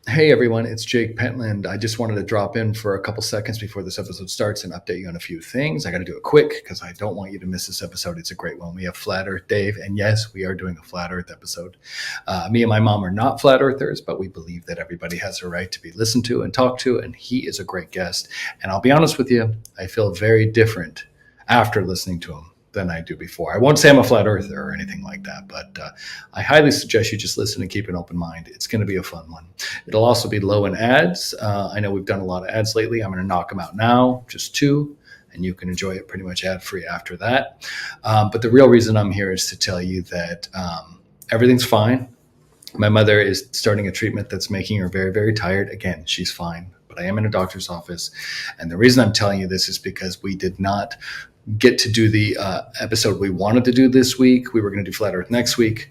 Hey everyone, it's Jake Pentland. I just wanted to drop in for a couple seconds before this episode starts and update you on a few things. I got to do it quick because I don't want you to miss this episode. It's a great one. We have Flat Earth Dave, and yes, we are doing a Flat Earth episode. Me and my mom are not flat earthers, but we believe that everybody has a right to be listened to and talked to, and he is a great guest. And I'll be honest with you, I feel very different after listening to him than I do before. I won't say I'm a flat earther or anything like that, but I highly suggest you just listen and keep an open mind. It's going to be a fun one. It'll also be low in ads. I know we've done a lot of ads lately. I'm going to knock them out now, just two, and you can enjoy it pretty much ad free after that. But the real reason I'm here is to tell you that everything's fine. My mother is starting a treatment that's making her very, very tired. Again, she's fine, but I am in a doctor's office. And the reason I'm telling you this is because we did not get to do the episode we wanted to do this week. We were going to do Flat Earth next week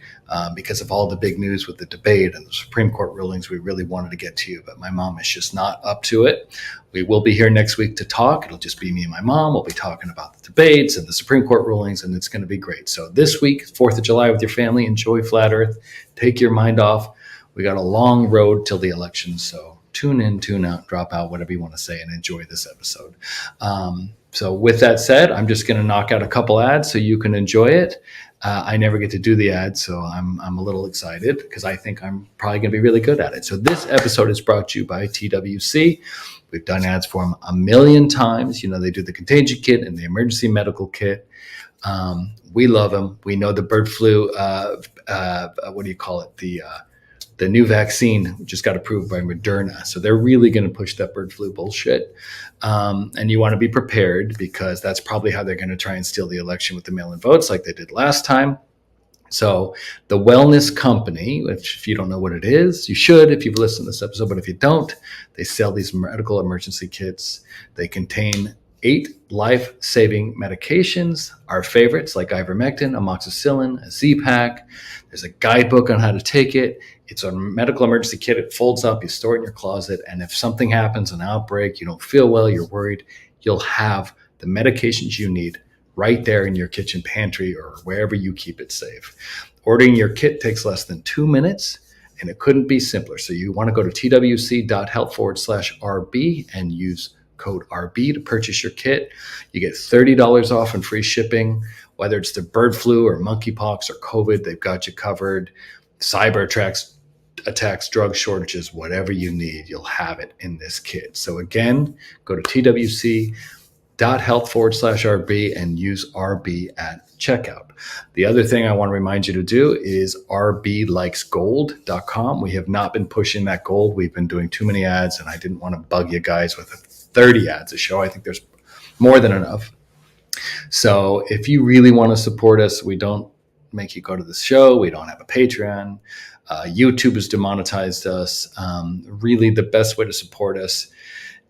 because of all the big news with the debate and the Supreme Court rulings. We really wanted to get to you, but my mom is just not up to it. We will be here next week to talk. It'll just be me and my mom. We'll be talking about the debates and the Supreme Court rulings, and it's going to be great. So this week, 4th of July with your family, enjoy Flat Earth. Take your mind off. We got a long road till the election, so tune in, tune out, drop out, whatever you want to say, and enjoy this episode. So with that said, I'm just going to knock out a couple ads so you can enjoy it. I never get to do the ads, so I'm a little excited because I think I'm probably going to be really good at it. So this episode is brought to you by TWC. We've done ads for them a million times. You know, they do the contagion kit and the emergency medical kit. We love them. We know the bird flu, what do you call it? The new vaccine just got approved by Moderna. So they're really going to push that bird flu bullshit. And you want to be prepared because that's probably how they're going to try and steal the election with the mail-in votes like they did last time. So the Wellness Company, which if you don't know what it is, you should if you've listened to this episode, but if you don't, they sell these medical emergency kits. They contain 8 life-saving medications, our favorites like ivermectin, amoxicillin, a Z-Pak. There's a guidebook on how to take it. It's a medical emergency kit. It folds up, you store it in your closet, and if something happens, an outbreak, you don't feel well, you're worried, you'll have the medications you need right there in your kitchen pantry or wherever you keep it safe. Ordering your kit takes less than 2 minutes, and it couldn't be simpler. So you want to go to twc.health/RB and use code RB to purchase your kit. You get $30 off and free shipping. Whether it's the bird flu or monkeypox or COVID, they've got you covered. Cyber attacks, drug shortages, whatever you need, you'll have it in this kit. So again, go to twc.health/RB and use RB at checkout. The other thing I want to remind you to do is rblikesgold.com. We have not been pushing that gold. We've been doing too many ads, and I didn't want to bug you guys with 30 ads a show. I think there's more than enough. So if you really want to support us, we don't make you go to the show. We don't have a Patreon. YouTube has demonetized us. Really, the best way to support us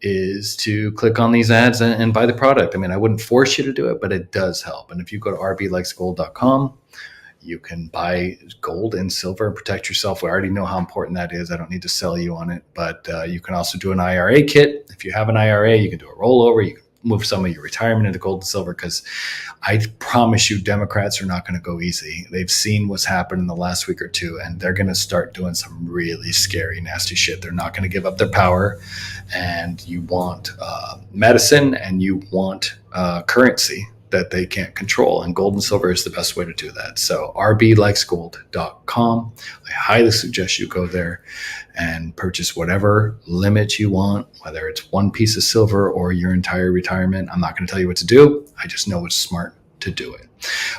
is to click on these ads and buy the product. I mean, I wouldn't force you to do it, but it does help. And if you go to rblikeSgold.com, you can buy gold and silver and protect yourself. We already know how important that is. I don't need to sell you on it, but you can also do an IRA kit. If you have an IRA, you can do a rollover. You can move some of your retirement into gold and silver because I promise you Democrats are not going to go easy. They've seen what's happened in the last week or two, and they're going to start doing some really scary, nasty shit. They're not going to give up their power, and you want medicine and you want currency that they can't control, and gold and silver is the best way to do that. So rblikeSgold.com. I highly suggest you go there and purchase whatever limit you want, whether it's one piece of silver or your entire retirement. I'm not going to tell you what to do. I just know it's smart to do it.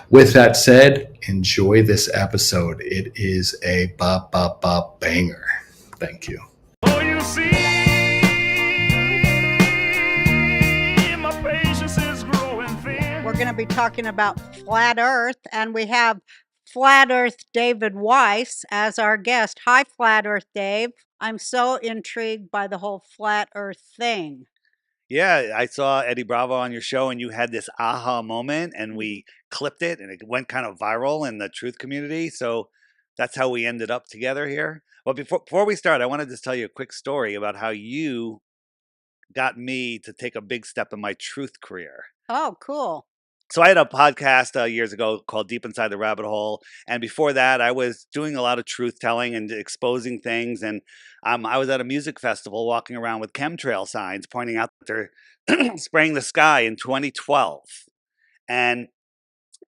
With that said, enjoy this episode. It is a banger. Thank you. Oh, you see, my patience is growing thin. We're going to be talking about Flat Earth, and we have Flat Earth David Weiss as our guest. Hi, Flat Earth Dave. I'm so intrigued by the whole Flat Earth thing. Yeah, I saw Eddie Bravo on your show, and you had this aha moment, and we clipped it, and it went kind of viral in the truth community. So that's how we ended up together here. Well, before we start, I wanted to tell you a quick story about how you got me to take a big step in my truth career. Oh, cool. So I had a podcast years ago called Deep Inside the Rabbit Hole, and before that, I was doing a lot of truth telling and exposing things. And I was at a music festival, walking around with chemtrail signs, pointing out that they're spraying the sky in 2012. And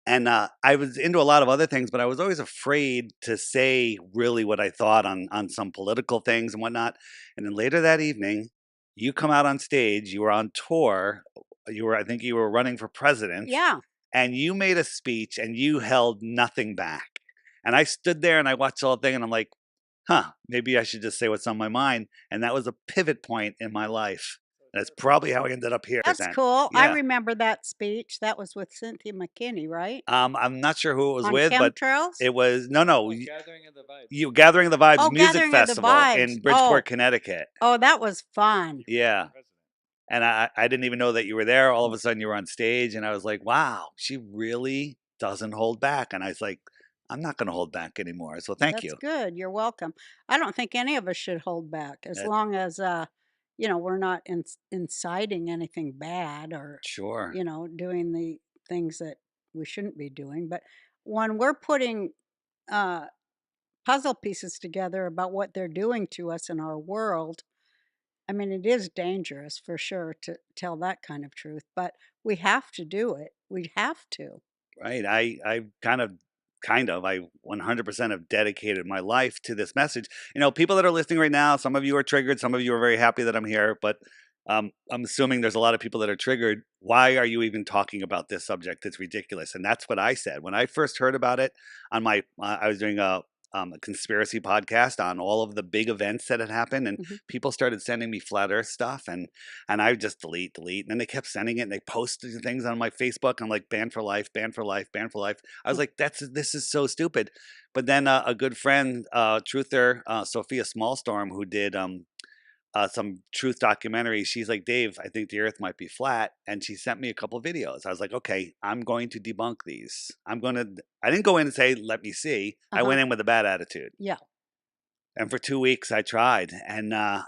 I was into a lot of other things, but I was always afraid to say really what I thought on some political things and whatnot. And then later that evening, you come out on stage. You were on tour. I think you were running for president, Yeah, and you made a speech, and you held nothing back. And I stood there and I watched the whole thing, and I'm like, huh, maybe I should just say what's on my mind. And that was a pivot point in my life. That's probably how I ended up here, that's Roseanne. cool. I Yeah. remember that speech. That was with Cynthia McKinney, right? I'm not sure who it was On with, but chemtrails? it was no. Gathering of the Vibes Oh, Music Gathering of the Festival Vibes. in Bridgeport, Connecticut. Oh, that was fun. Yeah. And I didn't even know that you were there. All of a sudden you were on stage, and I was like, wow, she really doesn't hold back. And I was like, I'm not going to hold back anymore. So thank That's you. good. You're welcome. I don't think any of us should hold back as That, long as we're not inciting anything bad or sure. doing the things that we shouldn't be doing. But when we're putting uh puzzle pieces together about what they're doing to us in our world, I mean, it is dangerous for sure to tell that kind of truth, but we have to do it. We have to. Right. I I 100% have dedicated my life to this message. People that are listening right now, some of you are triggered, some of you are very happy that I'm here, but I'm assuming there's a lot of people that are triggered. Why are you even talking about this subject? It's ridiculous. And that's what I said when I first heard about it. I was doing a conspiracy podcast on all of the big events that had happened, and Mhm. people started sending me flat Earth stuff, and I would just delete, and then they kept sending it, and they posted things on my Facebook. I'm like, banned for life, banned for life, banned for life. I was like, this is so stupid. But then a good friend, truther, Sophia Smallstorm, who did some truth documentaries. She's like, Dave, I think the earth might be flat. And she sent me a couple of videos. I was like, okay, I'm going to debunk these. I didn't go in and say, let me see. I Uh-huh. went in with a bad attitude. Yeah. And for 2 weeks I tried, and I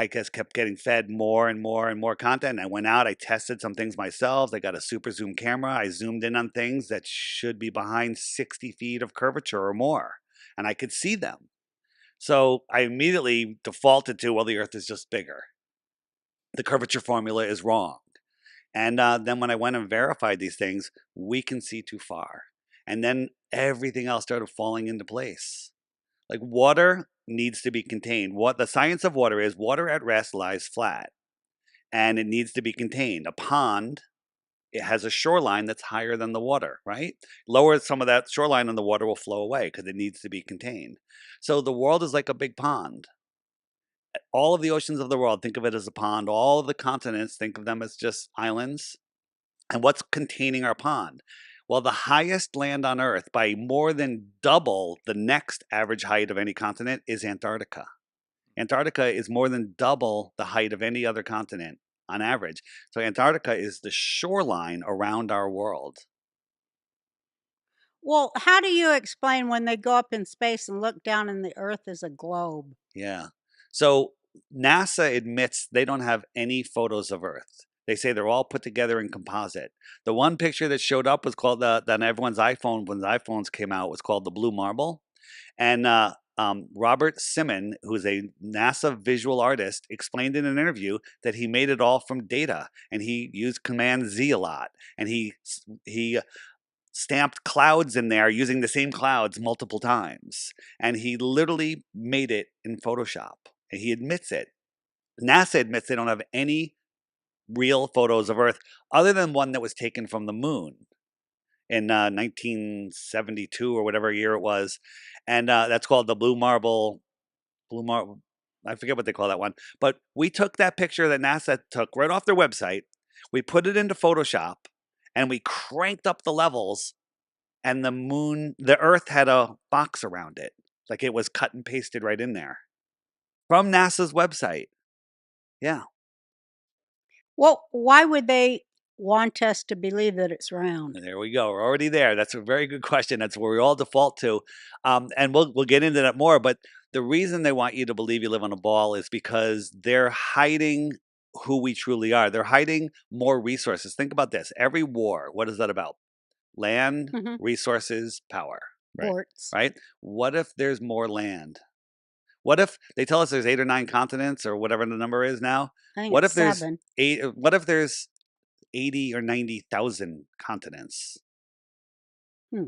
just kept getting fed more and more and more content. I went out, I tested some things myself. I got a super zoom camera. I zoomed in on things that should be behind 60 feet of curvature or more, and I could see them. So I immediately defaulted to, well, the earth is just bigger. The curvature formula is wrong. And then when I went and verified these things, we can see too far. And then everything else started falling into place. Like, water needs to be contained. What the science of water is, water at rest lies flat, and it needs to be contained. A pond, it has a shoreline that's higher than the water, right? Lower some of that shoreline and the water will flow away because it needs to be contained. So the world is like a big pond. All of the oceans of the world, think of it as a pond. All of the continents, think of them as just islands. And what's containing our pond? Well, the highest land on Earth, by more than double the next average height of any continent, is Antarctica. Antarctica is more than double the height of any other continent on average. So Antarctica is the shoreline around our world. Well, how do you explain when they go up in space and look down and the earth is a globe? Yeah. So NASA admits they don't have any photos of Earth. They say they're all put together in composite. The one picture that showed up was called on everyone's iPhone when the iPhones came out, was called the blue marble. And Robert Simon, who's a NASA visual artist, explained in an interview that he made it all from data, and he used Command Z a lot, and he stamped clouds in there using the same clouds multiple times, and he literally made it in Photoshop. And he admits it. NASA admits they don't have any real photos of Earth other than one that was taken from the moon in 1972 or whatever year it was, and that's called the blue marble. Blue marble. I forget what they call that one. But we took that picture that NASA took right off their website. We put it into Photoshop, and we cranked up the levels. And the Earth had a box around it, like it was cut and pasted right in there from NASA's website. Yeah. Well, why would they want us to believe that it's round? There we go. We're already there. That's a very good question. That's where we all default to, and we'll get into that more. But the reason they want you to believe you live on a ball is because they're hiding who we truly are. They're hiding more resources. Think about this. Every war, what is that about? Land, Mhm. resources, power, Right. Ports. right? What if there's more land? What if they tell us there's 8 or 9 continents or whatever the number is now? I think What it's if there's 7. what if there's 80 or 90,000 continents Hmm.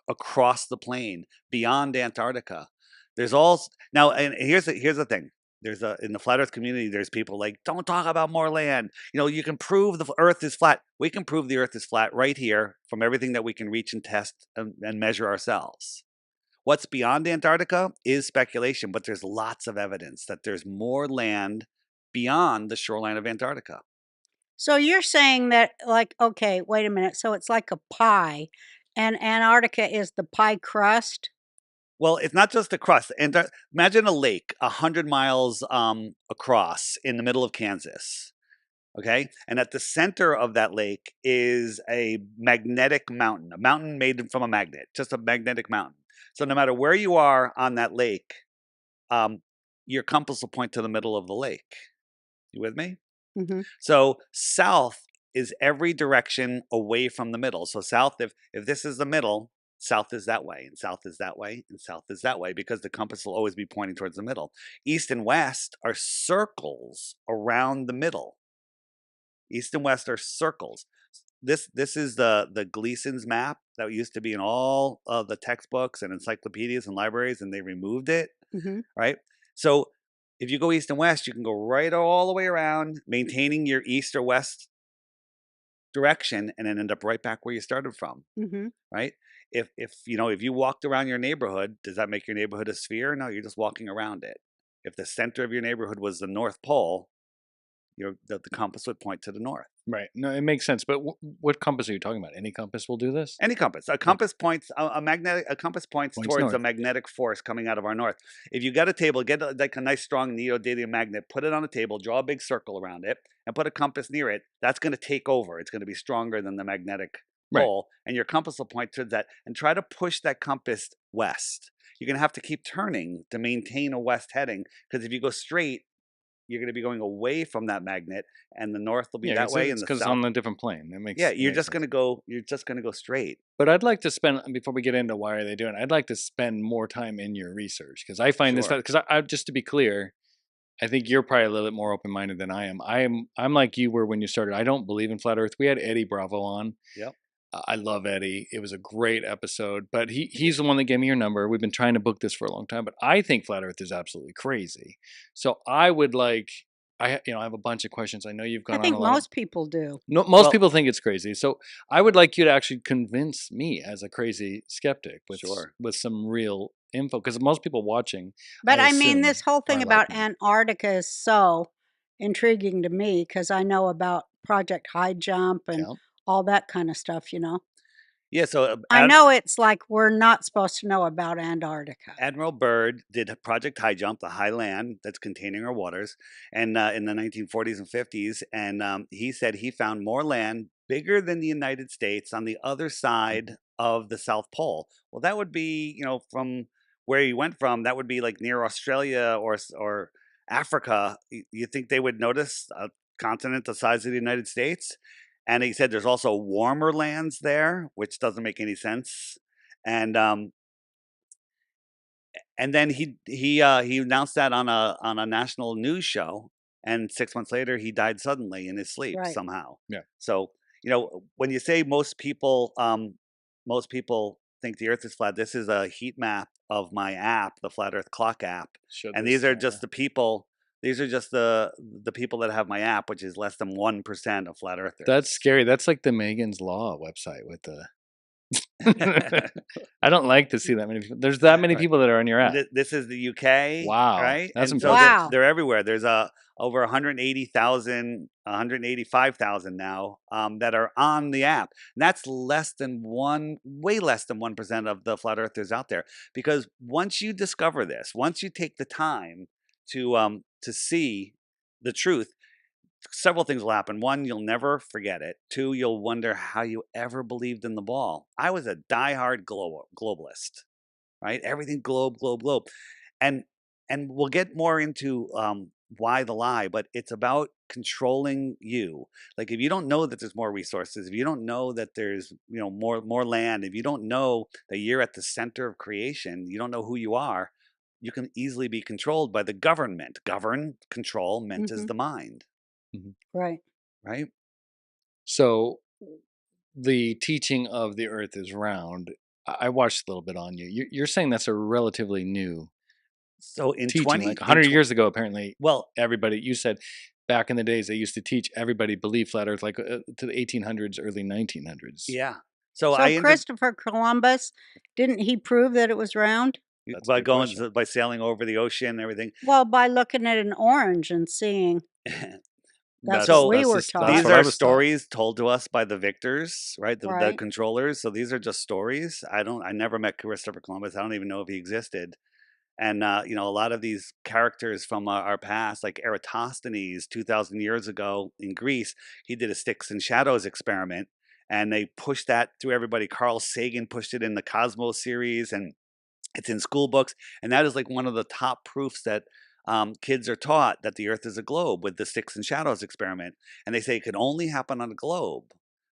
across the plane beyond Antarctica? There's all now, and here's the thing. There's in the flat Earth community, there's people like, don't talk about more land. You know, you can prove the Earth is flat. We can prove the Earth is flat right here from everything that we can reach and test and measure ourselves. What's beyond Antarctica is speculation, but there's lots of evidence that there's more land beyond the shoreline of Antarctica. So you're saying that, like, okay, wait a minute. So it's like a pie, and Antarctica is the pie crust? Well, it's not just the crust. Imagine a lake 100 miles across in the middle of Kansas. Okay. And at the center of that lake is a magnetic mountain, a mountain made from a magnet, just a magnetic mountain. So no matter where you are on that lake, um, your compass will point to the middle of the lake. You with me? Mhm. So south is every direction away from the middle. So south, if this is the middle, south is that way, and south is that way, and south is that way, because the compass will always be pointing towards the middle. East and west are circles around the middle. East and west are circles. This is the Gleason's map that used to be in all of the textbooks and encyclopedias and libraries, and they removed it. Mhm. Right? So if you go east and west, you can go right all the way around, maintaining your east or west direction, and then end up right back where you started from. Mhm. Right? If you know, if you walked around your neighborhood, does that make your neighborhood a sphere? No, you're just walking around it. If the center of your neighborhood was the North Pole, the compass would point to the north. Right. No, it makes sense. But what compass are you talking about? Any compass will do this? Any compass. A compass points a compass points Points towards a north. magnetic force coming out of our north. If you got a table, get like a nice strong neodymium magnet, put it on a table, draw a big circle around it, and put a compass near it. That's going to take over. It's going to be stronger than the magnetic Right. pole, and your compass will point towards that. And try to push that compass west. You're going to have to keep turning to maintain a west heading, because if you go straight, you're going to be going away from that magnet, and the north will be Yeah, that it's way, and the because it's south. on a different plane. Yeah, It you're makes just sense. going to go. You're just going to go straight. But I'd like to spend, before we get into why are they doing it, I'd like to spend more time in your research, because I find this, Sure. because I just to be clear, I think you're probably a little bit more open minded than I am. I'm like you were when you started. I don't believe in flat Earth. We had Eddie Bravo on. Yep. I love Eddie. It was a great episode, but he's the one that gave me your number. We've been trying to book this for a long time, but I think flat Earth is absolutely crazy. So I would like, I have a bunch of questions. I know you've I gone on a think lot. most people do. No, most Well, people think it's crazy. So I would like you to actually convince me as a crazy skeptic sure. with some real info, because most people watching, But I I mean, assume, this whole thing are like about me. Antarctica is so intriguing to me because I know about Project High Jump and Yeah. all that kind of stuff, you know. Yeah, so I know it's like we're not supposed to know about Antarctica. Admiral Byrd did Project High Jump, the high land that's containing our waters, and in the 1940s and 50s, and he said he found more land bigger than the United States on the other side of the South Pole. Well, that would be, from where he went from, that would be like near Australia or Africa. You think they would notice a continent the size of the United States? And he said there's also warmer lands there, which doesn't make any sense. And then he announced that on a national news show, and 6 months later he died suddenly in his sleep Right. somehow. Yeah. So when you say most people think the Earth is flat, this is a heat map of my app, the Flat Earth Clock app, and these are just the people. These are just the people that have my app, which is less than 1% of flat earthers. That's scary. That's like the Megan's Law website with the. I don't like to see that many people. There's that many Right. people that are on your app. This is the UK. Wow, Right? that's And so impressive. Wow. they're everywhere. There's over 180,000, 185,000 now that are on the app. And that's way less than 1% of the flat earthers out there. Because once you discover this, once you take the time to see the truth, several things will happen. One, you'll never forget it. Two, you'll wonder how you ever believed in the ball. I was a diehard globalist, right? Everything globe, globe, globe, and we'll get more into why the lie, but it's about controlling you. Like, if you don't know that there's more resources, if you don't know that there's, more land, if you don't know that you're at the center of creation, you don't know who you are, you can easily be controlled by the government. Govern, control, meant is Mhm. the mind, Right. right? So the teaching of the Earth is round. I watched a little bit on you. You're saying that's a relatively new So in teaching. 20 Like in 100 tw- years ago, apparently, well, everybody. You said back in the days they used to teach everybody believed flat Earth, like to the 1800s, early 1900s. yeah. So So I ended Christopher Columbus, didn't he prove that it was round? That's a by good question. by sailing over the ocean and everything. Well, by looking at an orange and seeing that's what So we were That's taught. these what I are was taught. stories told to us by the victors, right? The Right. controllers. So these are just stories. I never met Christopher Columbus. I don't even know if he existed. And a lot of these characters from our past, like Eratosthenes, 2,000 years ago in Greece, he did a sticks and shadows experiment, and they pushed that through everybody. Carl Sagan pushed it in the Cosmos series, and it's in school books, and that is like one of the top proofs that kids are taught that the Earth is a globe with the sticks and shadows experiment. And they say it can only happen on a globe,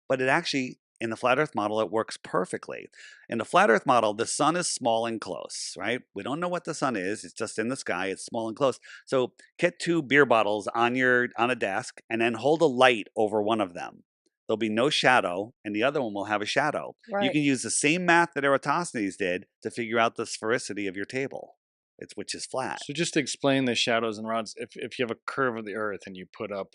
but it actually, in the flat Earth model, it works perfectly. In the flat Earth model, the sun is small and close, right? We don't know what the sun is; it's just in the sky. It's small and close. So get 2 beer bottles on a desk, and then hold a light over one of them. There'll be no shadow, and the other one will have a shadow. You Right. can use the same math that Eratosthenes did to figure out the sphericity of your table, which is flat. So just to explain the shadows and rods, if you have a curve of the Earth and you put up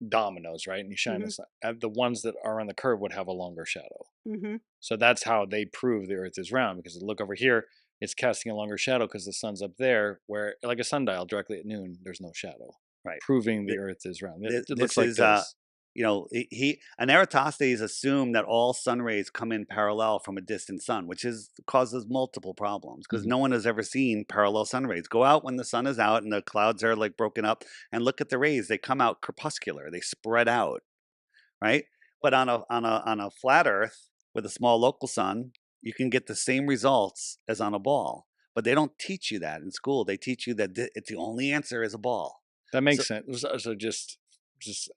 dominoes, right, and you shine Mhm. this, the ones that are on the curve would have a longer shadow. Mhm. So that's how they prove the Earth is round, because look over here, it's casting a longer shadow because the sun's up there, where like a sundial directly at noon, there's no shadow, Right. proving the Earth is round. It looks This like is this. he and Eratosthenes assumed that all sun rays come in parallel from a distant sun, which causes multiple problems because Mhm. no one has ever seen parallel sun rays. Go out when the sun is out and the clouds are like broken up, and look at the rays. They come out crepuscular. They spread out, right? But on a flat Earth with a small local sun, you can get the same results as on a ball. But they don't teach you that in school. They teach you that it's the only answer is a ball. That So makes sense. So just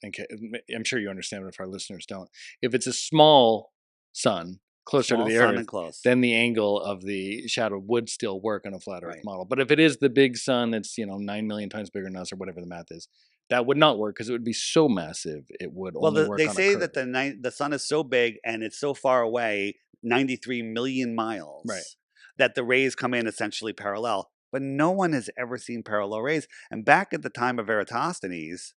in case, I'm sure you understand, but if our listeners don't, if it's a small sun closer to small the sun Earth, and close, then the angle of the shadow would still work on a flat Earth right? model. But if it is the big sun that's 9 million times bigger than us, or whatever the math is, that would not work because it would be so massive. It would Well, only work they on a say curve. that the sun is so big and it's so far away, 93 million Right. miles, that the rays come in essentially parallel. But no one has ever seen parallel rays. And back at the time of Eratosthenes,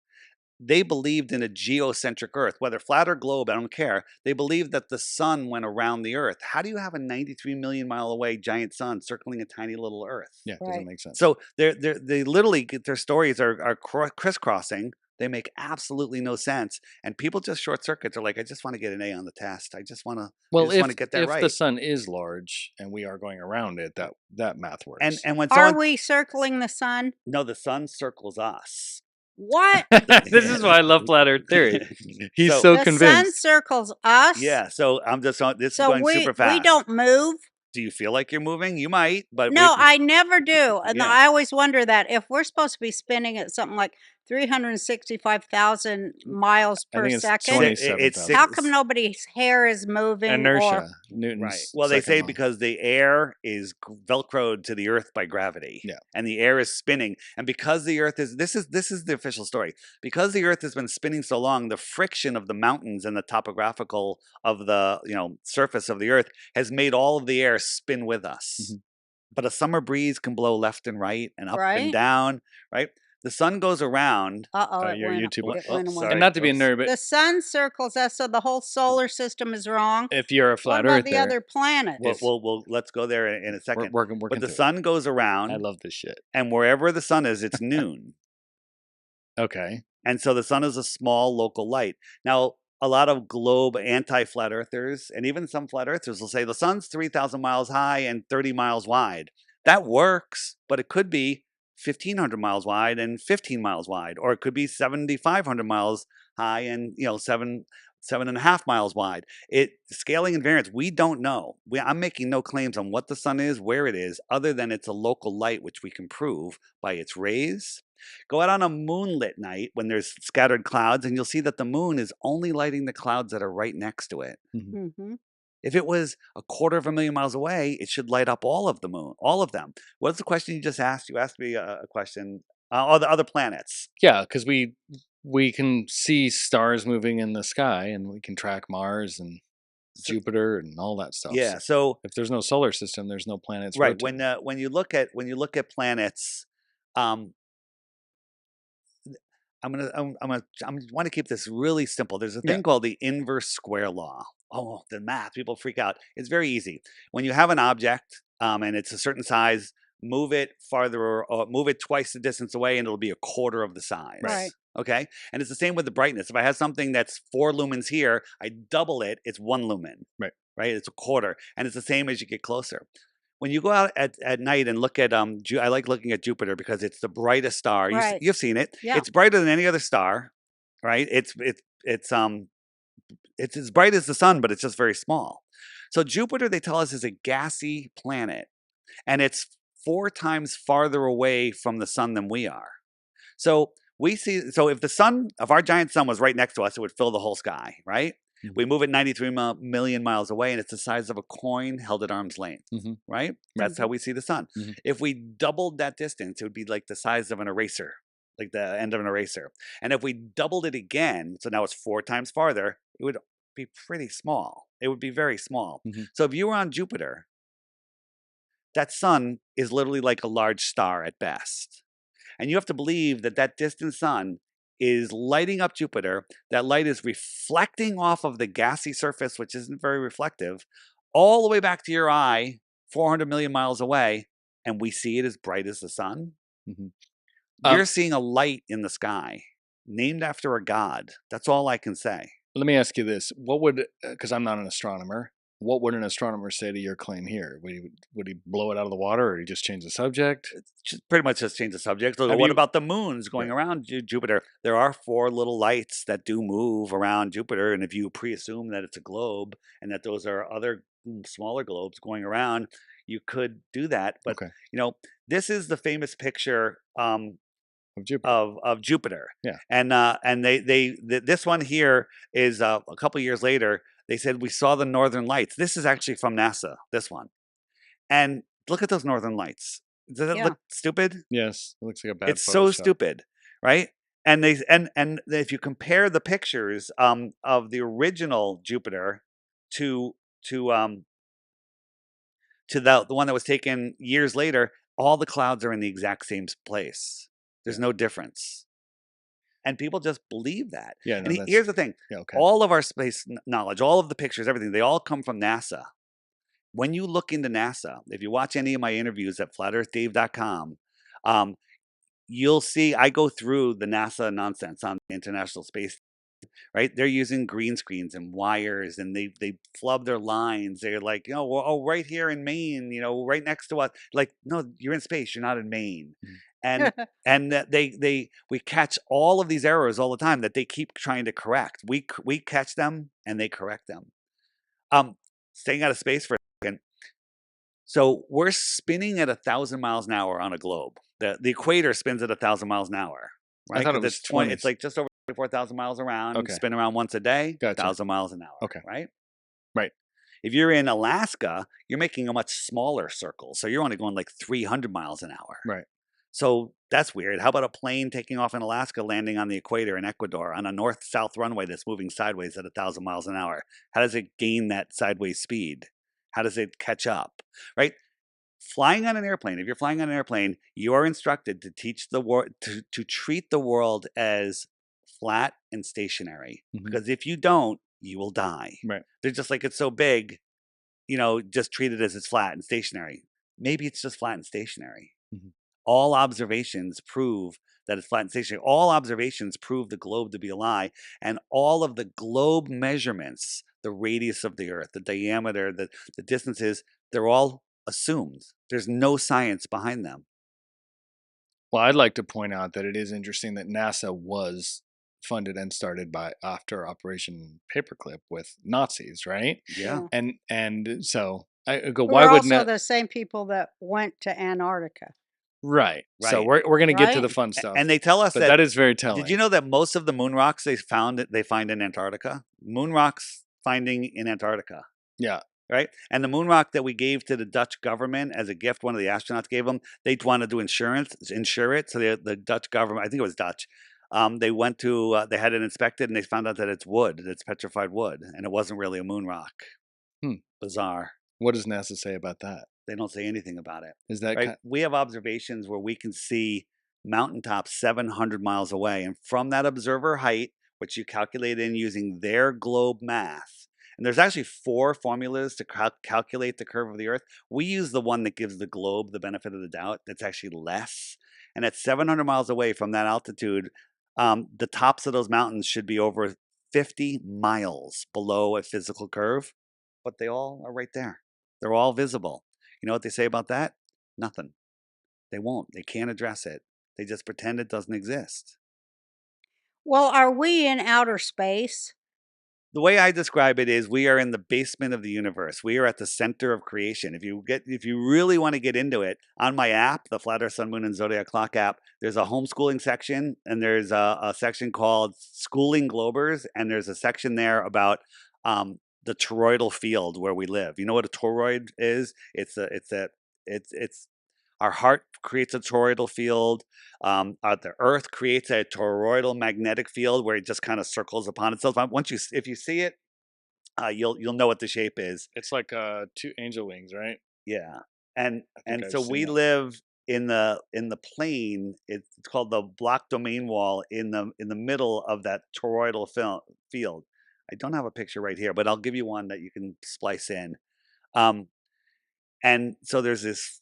they believed in a geocentric Earth, whether flat or globe, I don't care. They believed that the sun went around the Earth. How do you have a 93 million mile away giant sun circling a tiny little Earth? Yeah, it doesn't Right. make sense. So they literally get their stories are crisscrossing. They make absolutely no sense, and people just short circuits are like, I just want to get an A on the test. I just want Well, to get that if the right. sun is large and we are going around it, that math And works. and when Are someone we circling the sun? no, the sun circles us. What? This is why I love flat Earth theory. He's So so The sun convinced. circles us? yeah, so I'm just on. This is So going we super we fast. don't move? Do you feel like you're moving? You might, but No, I never do. And yeah. I always wonder that if we're supposed to be spinning at something like 365,000 miles I per think it's second, It's 27,000. how come nobody's hair is moving or Inertia, Newton's right. Well, they second say law. because the air is velcroed to the earth by gravity. Yeah. And the air is spinning. And because the earth is this is the official story. Because the earth has been spinning so long, the friction of the mountains and the topographical of the, surface of the earth has made all of the air spin with us. Mhm. But a summer breeze can blow left and right and up and right? down, right? The sun goes around. Uh-oh, it Your went YouTube. it went away. And not to be a Oops. nerd, but The sun circles us, so the whole solar system is wrong. if you're a What flat about the earther, other planets? Well, let's go there in a second. we're working But the through it. sun goes I around, love this shit. and wherever the sun is, it's noon. Okay. And so the sun is a small local light. Now, a lot of globe anti-flat earthers, and even some flat earthers will say the sun's 3,000 miles high and 30 miles wide. That works, but it could be 1,500 miles wide and 15 miles wide, or it could be 7,500 miles high and 7 7.5 miles wide. Scaling and variance, we don't know. I'm making no claims on what the sun is, where it is, other than it's a local light, which we can prove by its rays. Go out on a moonlit night when there's scattered clouds, and you'll see that the moon is only lighting the clouds that are right next to it. Mm-hmm. If it was 250,000 miles away, it should light up all of the moon, all of them. What's the question you just asked? You asked me a question. All the other planets. Yeah, because we can see stars moving in the sky, and we can track Mars and Jupiter and all that stuff. Yeah. So So if there's no solar system, there's no planets right rotating. when you look at planets, um, I'm want to keep this really simple. There's a thing called the inverse square law. Oh, the math, people freak out. It's very easy. When you have an object, and it's a certain size, move it farther or move it twice the distance away, and it'll be a quarter of the size. Right. Okay. And it's the same with the brightness. If I have something that's 4 lumens here, I double it, it's 1 lumen. Right. Right. It's a quarter. And it's the same as you get closer. When you go out at night and look at I like looking at Jupiter because it's the brightest star. Right. You've seen it. Yeah. It's brighter than any other star, right? It's as bright as the sun, but it's just very small. So Jupiter, they tell us, is a gassy planet, and it's 4 times farther away from the sun than we are. So if our giant sun was right next to us, it would fill the whole sky, right? Mhm. We move it 93 million miles away, and it's the size of a coin held at arm's length, right? That's how we see the sun. If we doubled that distance, it would be like the size of an eraser, like the end of an eraser. And if we doubled it again, so now it's 4 times farther, it would be pretty small. It would be very small. So if you were on Jupiter, that sun is literally like a large star at best. And you have to believe that that distant sun is lighting up Jupiter. That light is reflecting off of the gassy surface, which isn't very reflective, all the way back to your eye, 400 million miles away, and we see it as bright as the sun. You're seeing a light in the sky named after a god. That's all I can say. Let me ask you this. What would, because I'm not an astronomer, what would an astronomer say to your claim here? Would he blow it out of the water, or would he just change the subject? Pretty much just change the subject. What about the moons going around Jupiter? There are 4 little lights that do move around Jupiter, and if you pre-assume that it's a globe and that those are other smaller globes going around, you could do that. But this is the famous picture of Jupiter. Yeah. And this one here is a couple years later. They said we saw the northern lights. This is actually from NASA, this one. And look at those northern lights. Does it look stupid? Yes, it looks like a bad It's so Photoshop. stupid, right? And if you compare the pictures of the original Jupiter to the one that was taken years later, all the clouds are in the exact same place. There's no difference. And people just believe that. Yeah, and here's the thing. All of our space knowledge, all of the pictures, everything, they all come from NASA. When you look into NASA, if you watch any of my interviews at flatearthdave.com, you'll see I go through the NASA nonsense on the International Space. Right? They're using green screens and wires, and they flub their lines. They're like, right here in Maine, right next to us. Like, no, you're in space. You're not in Maine. And that we catch all of these errors all the time that they keep trying to correct. We catch them and they correct them. Staying out of space for a second. So we're spinning at 1,000 miles an hour on a globe. The equator spins at 1,000 miles an hour. Right? I thought it was 20. It's like just over 24,000 miles around. Okay. Spin around once a day. Gotcha. 1,000 miles an hour. Okay. Right. If you're in Alaska, you're making a much smaller circle, so you're only going like 300 miles an hour. Right. So that's weird. How about a plane taking off in Alaska, landing on the equator in Ecuador on a north-south runway that's moving sideways at 1,000 miles an hour? How does it gain that sideways speed? How does it catch up? Right? Flying on an airplane, if you're flying on an airplane, you are instructed to teach the world to treat the world as flat and stationary. Because if you don't, you will die. Right. They're just like, it's so big, just treat it as it's flat and stationary. Maybe it's just flat and stationary. All observations prove that it's flat and stationary. All observations prove the globe to be a lie. And all of the globe measurements, the radius of the Earth, the diameter, the distances, they're all assumed. There's no science behind them. Well, I'd like to point out that it is interesting that NASA was funded and started by after Operation Paperclip with Nazis, right? Yeah. Yeah. And so I go, Who why are wouldn't also that? the same people that went to Antarctica, Right. So Right. we're gonna get to right? the fun stuff, And they tell us but that. that is very Did you telling. know that most of the moon rocks they find in Antarctica? Moon rocks finding in Antarctica. Yeah. Right? And the moon rock that we gave to the Dutch government as a gift, one of the astronauts gave them, they wanted to insure it. So the Dutch government, I think it was Dutch, they went to, they had it inspected and they found out that it's wood, it's petrified wood, and it wasn't really a moon rock. Hmm. Bizarre. What does NASA say about that? They don't say anything about it. Is that Right? We have observations where we can see mountaintops 700 miles away. And from that observer height, which you calculate in using their globe math, and there's actually 4 formulas to calculate the curve of the Earth. We use the one that gives the globe the benefit of the doubt. That's actually less. And at 700 miles away from that altitude, the tops of those mountains should be over 50 miles below a physical curve, but they all are right there. They're all visible. You know what they say about that? Nothing. They won't. They can't address it. They just pretend it doesn't exist. Well, are we in outer space? The way I describe it is we are in the basement of the universe. We are at the center of creation. If you really want to get into it, on my app, the Flat Earth, Sun, Moon, and Zodiac Clock app, there's a homeschooling section, and there's a section called Schooling Globers, and there's a section there about the toroidal field where we live. You know what a toroid is? It's our heart creates a toroidal field. The Earth creates a toroidal magnetic field where it just kind of circles upon itself. If you see it, you'll know what the shape is. It's like 2 angel wings, right? Yeah, and I think I've so seen we that. live in the plane. It's called the block domain wall in the middle of that toroidal field. I don't have a picture right here, but I'll give you one that you can splice in. Um, and so there's this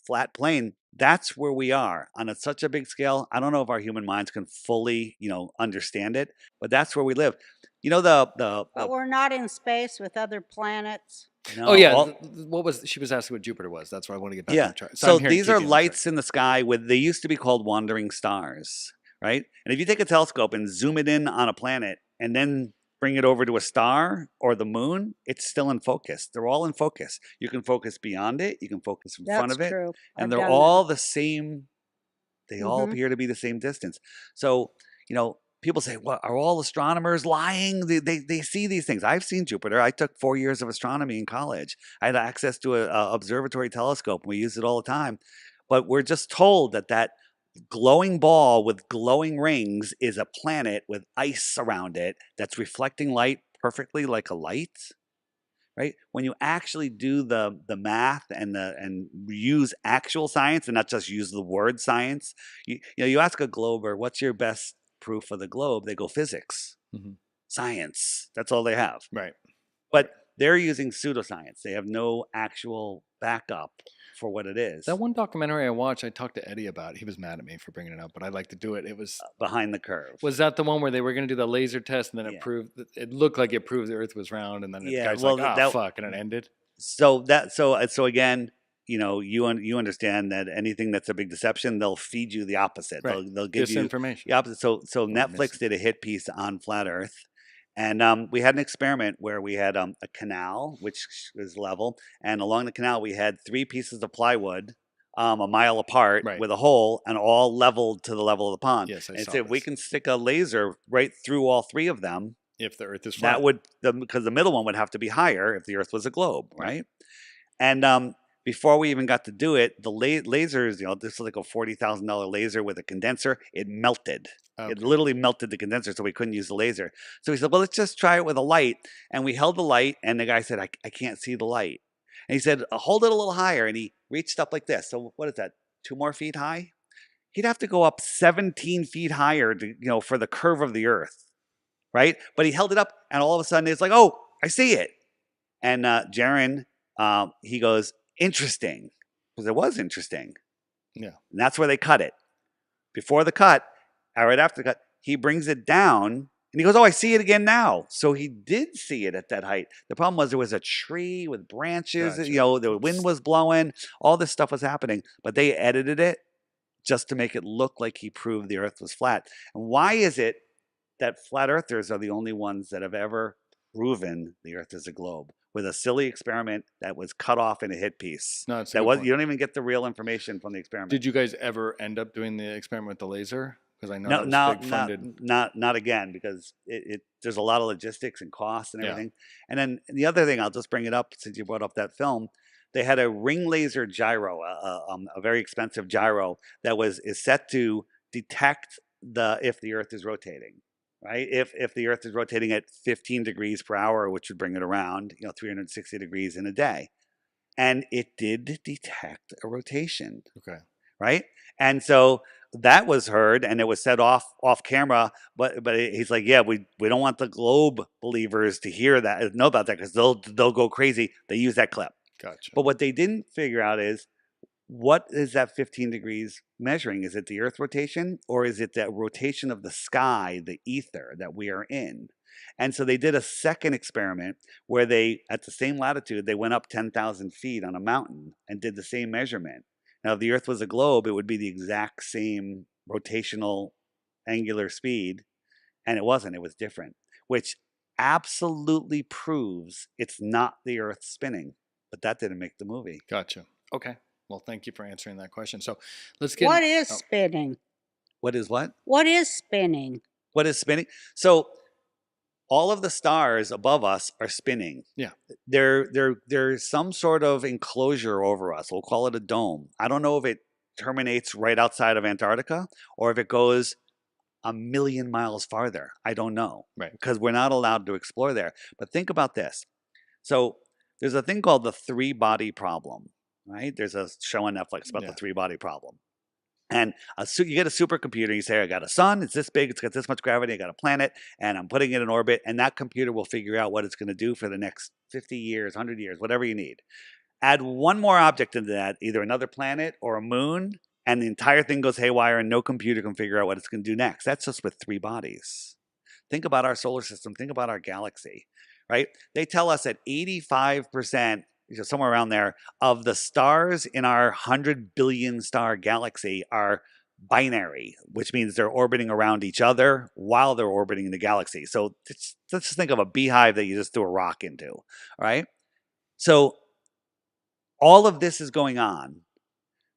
flat plane. That's where we are on such a big scale. I don't know if our human minds can fully, understand it, but that's where we live. You know But we're not in space with other planets. Oh no, yeah, all, what was she was asking what Jupiter was? That's why I want to get back to yeah. the chart. So So I'm hearing these are Kiki on the chart. lights in the sky with they used to be called wandering stars, right? And if you take a telescope and zoom it in on a planet and then bring it over to a star or the moon, it's still in focus. They're all in focus. You can focus beyond it, you can focus in front That's of it, true. and I've they're done all the same. They that. all appear to be the same distance. So, people say, "What are all astronomers lying? They see these things." I've seen Jupiter. I took 4 years of astronomy in college. I had access to a observatory telescope. We use it all the time. But we're just told that glowing ball with glowing rings is a planet with ice around it that's reflecting light perfectly like a light. Right? When you actually do the math and use actual science and not just use the word science, you ask a glober, what's your best proof of the globe? They go physics, science. That's all they have. Right. But they're using pseudoscience. They have no actual backup for what it is. That one documentary I watched, I talked to Eddie about. He was mad at me for bringing it up, but I'd like to do it. It was Behind the curve. Was that the one where they were going to do the laser test and then Yeah. it looked like it proved the Earth was round, and then the Yeah, guy's well, like, that- fuck, and it ended. So again, you understand that anything that's a big deception, they'll feed you the opposite. Right. They'll give you Disinformation. the opposite. So Netflix did a hit piece on flat Earth, and we had an experiment where we had a canal which was level, and along the canal we had 3 pieces of plywood. A mile apart Right. with a hole and all leveled to the level of the pond. Yes, I and saw so if we this. can stick a laser right through all 3 of them, If the Earth is flat. that would because the middle one would have to be higher if the Earth was a globe, right? And before we even got to do it, the lasers, this is like a $40,000 laser with a condenser. It melted. Okay. It literally melted the condenser, so we couldn't use the laser. So we said, well, let's just try it with a light. And we held the light, and the guy said, I can't see the light. And he said, hold it a little higher. And he reached up like this. So what is that? 2 more feet high? He'd have to go up 17 feet higher to, for the curve of the Earth, right? But he held it up, and all of a sudden it's like, oh, I see it. And Jaron, he goes, interesting, because it was interesting. Yeah. And that's where they cut it. Before the cut, right after the cut, he brings it down. And he goes, oh, I see it again now. So he did see it at that height. The problem was there was a tree with branches. Gotcha. The wind was blowing. All this stuff was happening. But they edited it just to make it look like he proved the Earth was flat. And why is it that flat earthers are the only ones that have ever proven the Earth is a globe with a silly experiment that was cut off in a hit piece? No, it's a That good was point. you don't even get the real information from the experiment. Did you guys ever end up doing the experiment with the laser? Because I know No, that was no, big funded. not again, because there's a lot of logistics and costs and Yeah. everything. And then the other thing, I'll just bring it up since you brought up that film. They had a ring laser gyro, a very expensive gyro that is set to detect if the Earth is rotating, right? If the Earth is rotating at 15 degrees per hour, which would bring it around 360 degrees in a day, and it did detect a rotation. Okay. Right? And so that was heard, and it was said off camera. But he's like, yeah, we don't want the globe believers to hear that, know about that, because they'll go crazy. They use that clip. Gotcha. But what they didn't figure out is, what is that 15 degrees measuring? Is it the Earth rotation, or is it the rotation of the sky, the ether that we are in? And so they did a second experiment where they, at the same latitude, they went up 10,000 feet on a mountain and did the same measurement. Now, if the Earth was a globe, it would be the exact same rotational angular speed, and it wasn't. It was different, which absolutely proves it's not the Earth spinning. But that didn't make the movie. Gotcha. Okay. Well, thank you for answering that question. So let's get. What is spinning? What is what? What is spinning? What is spinning? So all of the stars above us are spinning. Yeah. There's some sort of enclosure over us. We'll call it a dome. I don't know if it terminates right outside of Antarctica or if it goes a million miles farther. I don't know. Right. Because we're not allowed to explore there. But think about this. So there's a thing called the three-body problem, right? There's a show on Netflix about the three-body problem. And you get a supercomputer, you say, I got a sun, it's this big, it's got this much gravity, I got a planet, and I'm putting it in orbit, and that computer will figure out what it's going to do for the next 50 years, 100 years, whatever you need. Add one more object into that, either another planet or a moon, and the entire thing goes haywire, and no computer can figure out what it's going to do next. That's just with three bodies. Think about our solar system, think about our galaxy, right? They tell us that 85%, somewhere around there, of the stars in our 100 billion star galaxy are binary, which means they're orbiting around each other while they're orbiting the galaxy. So let's just think of a beehive that you just threw a rock into, all right? So all of this is going on.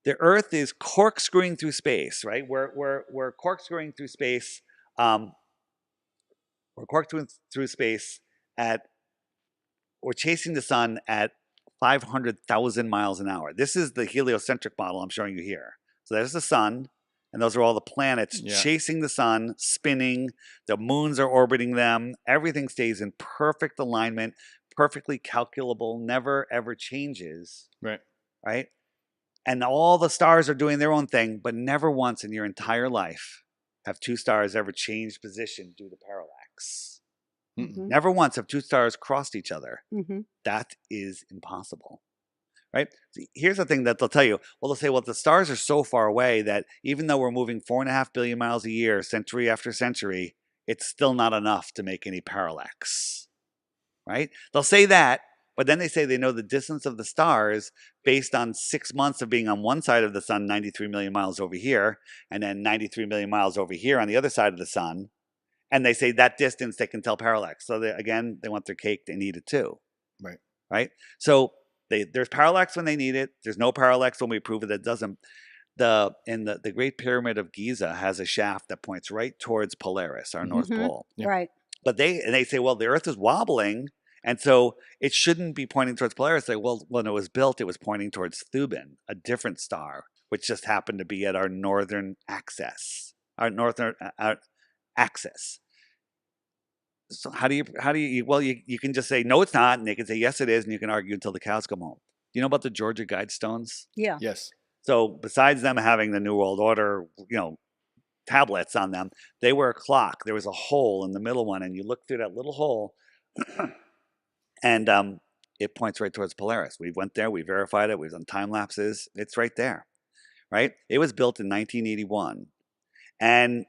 The Earth is corkscrewing through space, right? We're corkscrewing through space. We're corkscrewing through space we're chasing the sun at 500,000 miles an hour. This is the heliocentric model I'm showing you here. So there's the sun, and those are all the planets chasing the sun, spinning. The moons are orbiting them. Everything stays in perfect alignment, perfectly calculable, never ever changes. Right. Right? And all the stars are doing their own thing, but never once in your entire life have two stars ever changed position due to parallax. Mm-hmm. Never once have two stars crossed each other. Mm-hmm. That is impossible, right? So here's the thing that they'll tell you. Well, they'll say, well, the stars are so far away that even though we're moving 4.5 billion miles a year, century after century, it's still not enough to make any parallax, right? They'll say that, but then they say they know the distance of the stars based on 6 months of being on one side of the sun, 93 million miles over here, and then 93 million miles over here on the other side of the sun. And they say that distance, they can tell parallax. So they want their cake, they need it too. Right. Right? So there's parallax when they need it. There's no parallax when we prove it. It doesn't. The Great Pyramid of Giza has a shaft that points right towards Polaris, our North Pole. Yeah. Right. But they say, well, the Earth is wobbling, and so it shouldn't be pointing towards Polaris. They say, well, when it was built, it was pointing towards Thuban, a different star, which just happened to be at our northern axis. So how do you well, you can just say no it's not, and they can say yes it is, and you can argue until the cows come home. Do you know about the Georgia Guidestones? Yeah. Yes. So besides them having the New World Order, tablets on them, they were a clock. There was a hole in the middle one, and you look through that little hole and it points right towards Polaris. We went there, we verified it, we've done time lapses. It's right there. Right? It was built in 1981. And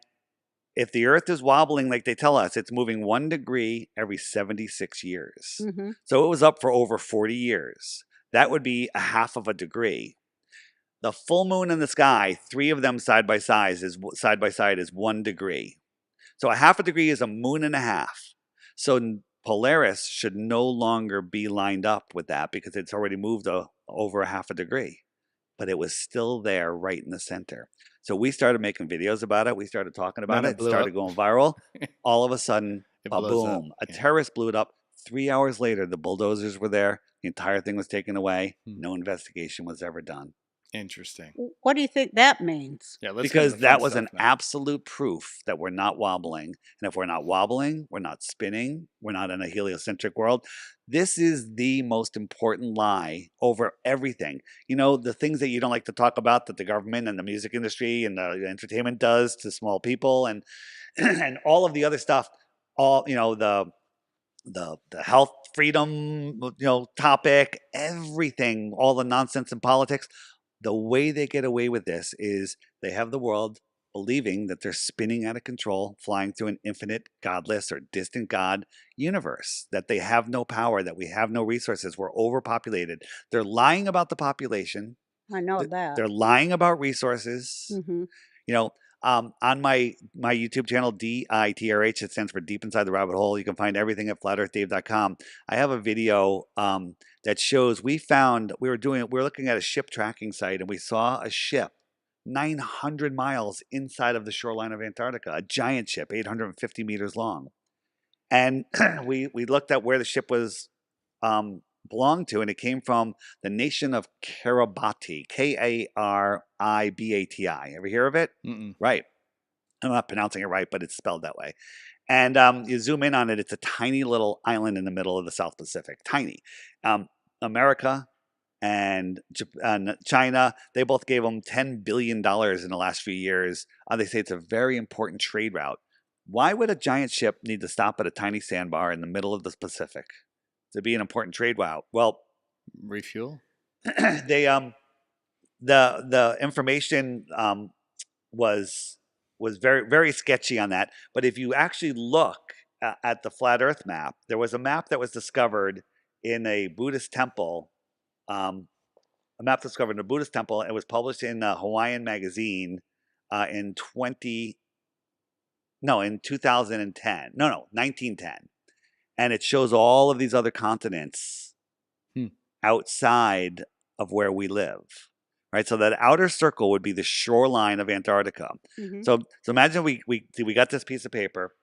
if the Earth is wobbling like they tell us, it's moving 1 degree every 76 years. Mm-hmm. So it was up for over 40 years. That would be a half of a degree. The full moon in the sky, 3 of them side by side is 1 degree. So a half a degree is a moon and a half. So Polaris should no longer be lined up with that because it's already moved over a half a degree. But it was still there right in the center. So we started making videos about it. We started talking about Then it. it It blew started up. going viral. All of a sudden, It a blows up. boom. A Yeah. terrorist blew it up. 3 hours later, the bulldozers were there. The entire thing was taken away. No investigation was ever done. Interesting. What do you think that means? Yeah, let's get Because into the fun that was stuff an now. absolute proof that we're not wobbling. And if we're not wobbling, we're not spinning, we're not in a heliocentric world. This is the most important lie over everything. You know, the things that you don't like to talk about that the government and the music industry and the entertainment does to small people and and all of the other stuff, all, you know, the health freedom, topic, everything, all the nonsense in politics. The way they get away with this is they have the world believing that they're spinning out of control, flying through an infinite, godless, or distant God universe, that they have no power, that we have no resources, we're overpopulated. They're lying about the population. I know that. They're lying about resources. Mm-hmm. You know, on my YouTube channel, DITRH, it stands for Deep Inside the Rabbit Hole. You can find everything at flatearthdave.com. I have a video that shows we were looking at a ship tracking site and we saw a ship 900 miles inside of the shoreline of Antarctica, a giant ship, 850 meters long. And we looked at where the ship was belonged to, and it came from the nation of Kiribati, Karibati. Ever hear of it? Mm-mm. Right. I'm not pronouncing it right, but it's spelled that way. And you zoom in on it, it's a tiny little island in the middle of the South Pacific. Tiny. America and China, they both gave them $10 billion in the last few years. They say it's a very important trade route. Why would a giant ship need to stop at a tiny sandbar in the middle of the Pacific to be an important trade route? Well, refuel. They the information was very, very sketchy on that. But if you actually look at the flat Earth map, there was a map that was discovered in a Buddhist temple. A map discovered in a Buddhist temple. It was published in a Hawaiian magazine in 2010. No, 1910. And it shows all of these other continents outside of where we live. Right, so that outer circle would be the shoreline of Antarctica. Mm-hmm. So imagine we got this piece of paper,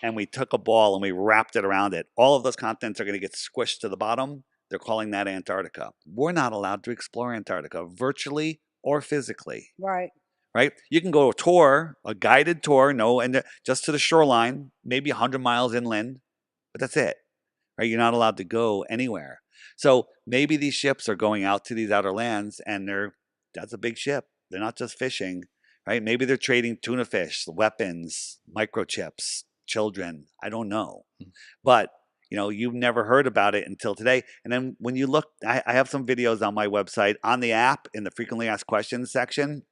and we took a ball and we wrapped it around it. All of those continents are going to get squished to the bottom. They're calling that Antarctica. We're not allowed to explore Antarctica virtually or physically. Right. Right, you can go a guided tour, and just to the shoreline, maybe 100 miles inland, but that's it. Right, you're not allowed to go anywhere. So maybe these ships are going out to these outer lands, and that's a big ship. They're not just fishing, right? Maybe they're trading tuna fish, weapons, microchips, children. I don't know. But, you've never heard about it until today. And then when you look, I have some videos on my website on the app in the frequently asked questions section.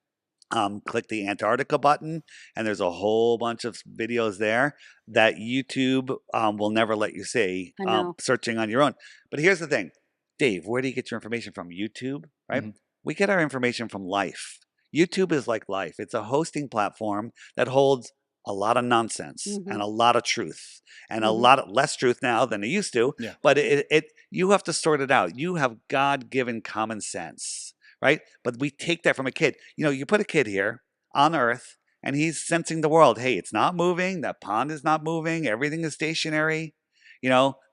Click the Antarctica button, and there's a whole bunch of videos there that YouTube will never let you see searching on your own. But here's the thing, Dave, where do you get your information from? YouTube, right? Mm-hmm. We get our information from life. YouTube is like life. It's a hosting platform that holds a lot of nonsense and a lot of truth and a lot less truth now than it used to. Yeah. But you have to sort it out. You have God-given common sense, right? But we take that from a kid. You put a kid here on Earth and he's sensing the world. Hey, it's not moving. That pond is not moving. Everything is stationary.